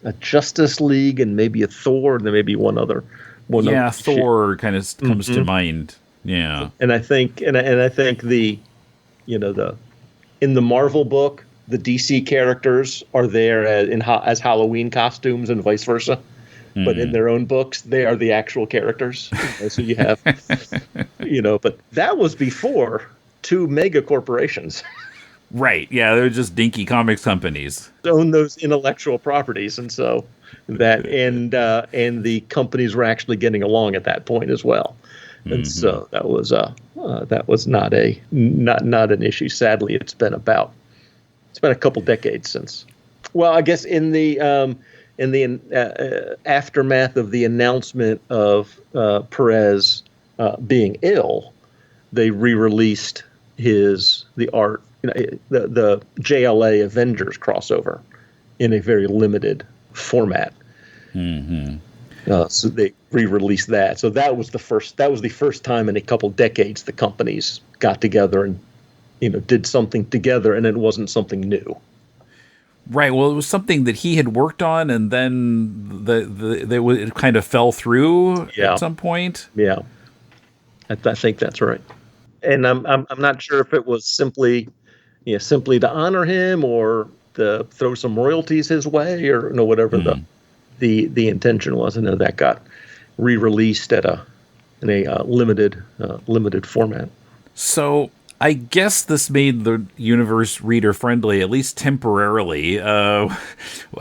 a Justice League and maybe a Thor, and then maybe one other. Thor kind of comes to mind. Yeah, and I think the in the Marvel book, the DC characters are there as Halloween costumes and vice versa. But in their own books, they are the actual characters. So you have, but that was before two mega corporations. Right. Yeah, they're just dinky comics companies. Own those intellectual properties. And so that, and the companies were actually getting along at that point as well. And so that was not an issue. Sadly, it's been a couple decades since. Well, I guess in the aftermath of the announcement of Perez being ill, they re-released the art, the JLA Avengers crossover in a very limited format. So they re-released that. So that was the first time in a couple decades the companies got together and did something together, and it wasn't something new. Right. Well, it was something that he had worked on, and then it kind of fell through at some point. Yeah, I think that's right. And I'm not sure if it was simply to honor him or to throw some royalties his way, or whatever the intention was. I know that got re-released in a limited format. So I guess this made the universe reader friendly, at least temporarily.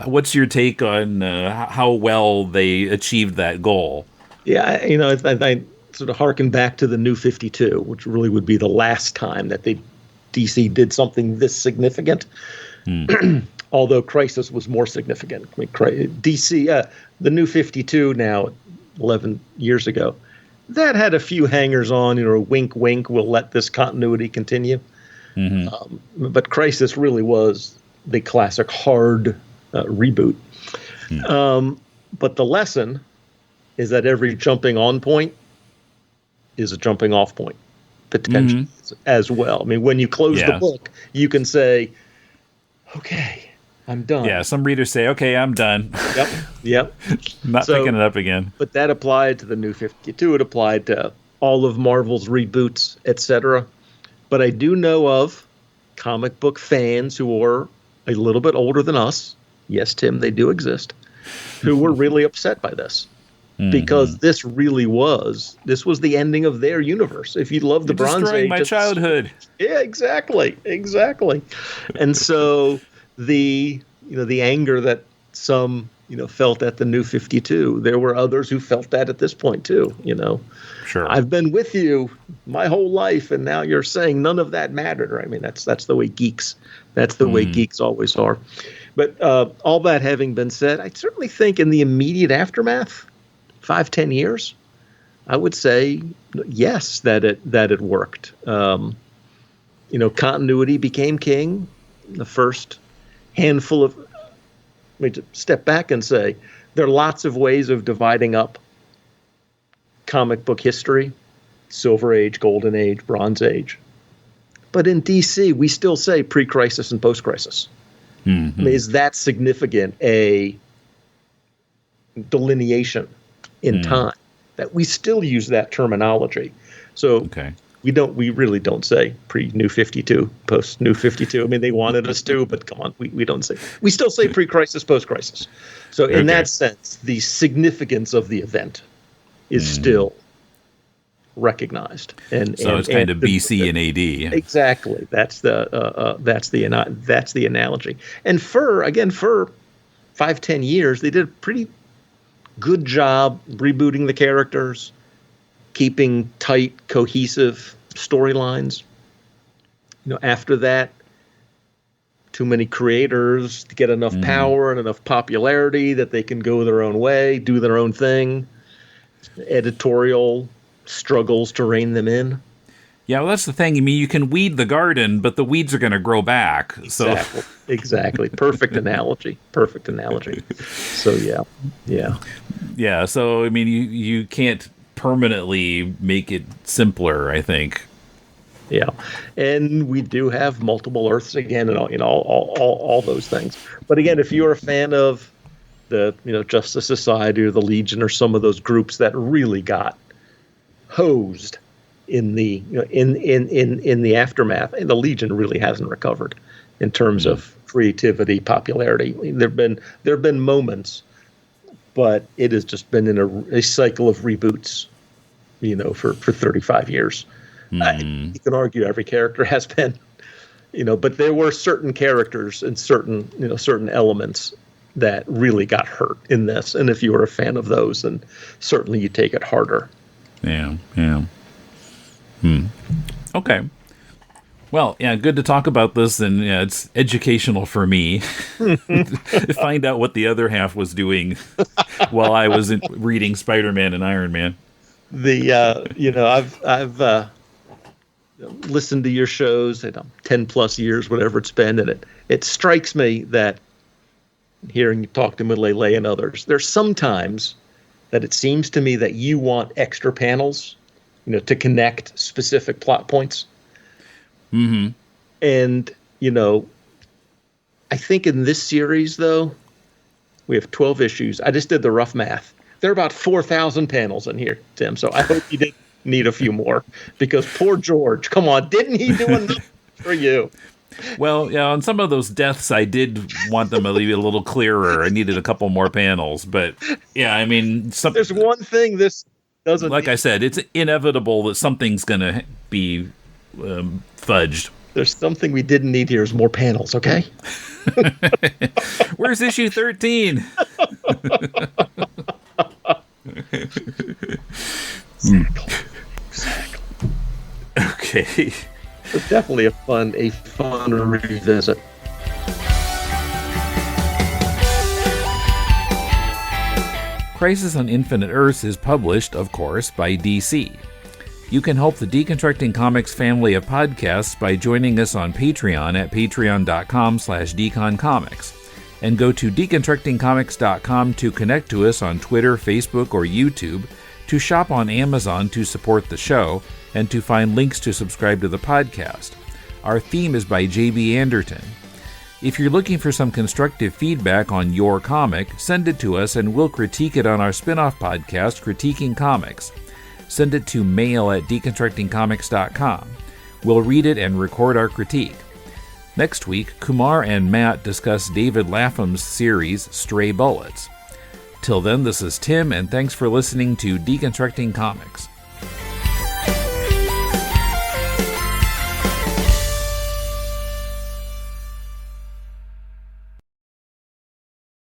What's your take on how well they achieved that goal? Yeah, I sort of harken back to the New 52, which really would be the last time that DC did something this significant. Although Crisis was more significant. I mean, DC, the New 52 now, 11 years ago, that had a few hangers on, wink, wink, we'll let this continuity continue. But Crisis really was the classic hard reboot. But the lesson is that every jumping on point is a jumping off point, potentially, as well. I mean, when you close the book, you can say, okay, I'm done. Yeah, some readers say, okay, I'm done. Yep. Not picking it up again. But that applied to the New 52. It applied to all of Marvel's reboots, etc. But I do know of comic book fans who are a little bit older than us. Yes, Tim, they do exist. Who were really upset by this. Because this was the ending of their universe. If you love the Bronze Age, my childhood. Yeah, exactly. And so the anger that some felt at the New 52, there were others who felt that at this point too. Sure. I've been with you my whole life, and now you're saying none of that mattered. I mean, that's the way geeks. That's the way geeks always are. But all that having been said, I certainly think in the immediate aftermath, 5-10 years, I would say yes, that it worked. Continuity became king. The first handful of, let me just step back and say, There are lots of ways of dividing up comic book history: Silver Age, Golden Age, Bronze Age. But in DC, we still say pre-crisis and post-crisis. Mm-hmm. I mean, is that significant a delineation in time that we still use that terminology? So we really don't say pre-New 52, post-New 52. I mean, they wanted us to, but come on, we don't say. We still say pre-crisis, post-crisis. So in that sense, the significance of the event is still recognized, and so it's kind of BC and AD. Exactly. That's the analogy. And for 5-10 years, they did a pretty good job rebooting the characters, keeping tight, cohesive storylines. After that, too many creators to get enough power and enough popularity that they can go their own way, do their own thing. Editorial struggles to rein them in. Yeah, well, that's the thing. I mean, you can weed the garden, but the weeds are going to grow back. Exactly. Perfect analogy. So yeah. So I mean, you can't permanently make it simpler, I think. Yeah, and we do have multiple Earths again, and all those things. But again, if you're a fan of the Justice Society or the Legion or some of those groups that really got hosed in the in the aftermath, and the Legion really hasn't recovered in terms of creativity, popularity. There've been moments, but it has just been in a cycle of reboots, for 35 years. You can argue every character has been, but there were certain characters and certain elements that really got hurt in this. And if you were a fan of those, then certainly you take it harder. Yeah. Okay. Well, yeah, good to talk about this, and it's educational for me to find out what the other half was doing while I was reading Spider-Man and Iron Man. I've listened to your shows 10 plus years, whatever it's been, and it strikes me that hearing you talk to Milele and others, there's sometimes that it seems to me that you want extra panels, to connect specific plot points. Mm-hmm. And, I think in this series, though, we have 12 issues. I just did the rough math. There are about 4,000 panels in here, Tim, so I hope you didn't need a few more, because poor George, come on, didn't he do enough for you? Well, yeah, on some of those deaths, I did want them to be a little clearer. I needed a couple more panels, but yeah, I mean, there's one thing this doesn't. Like I said, it's inevitable that something's going to be fudged. There's something we didn't need here is more panels, okay? Where's issue 13? Exactly. Okay. It's definitely a fun revisit. Crisis on Infinite Earths is published, of course, by DC. You can help the Deconstructing Comics family of podcasts by joining us on Patreon at patreon.com/deconcomics, and go to deconstructingcomics.com to connect to us on Twitter, Facebook, or YouTube, to shop on Amazon to support the show, and to find links to subscribe to the podcast. Our theme is by J.B. Anderton. If you're looking for some constructive feedback on your comic, send it to us and we'll critique it on our spin-off podcast, Critiquing Comics. Send it to mail@deconstructingcomics.com. We'll read it and record our critique. Next week, Kumar and Matt discuss David Lapham's series, Stray Bullets. Till then, this is Tim, and thanks for listening to Deconstructing Comics.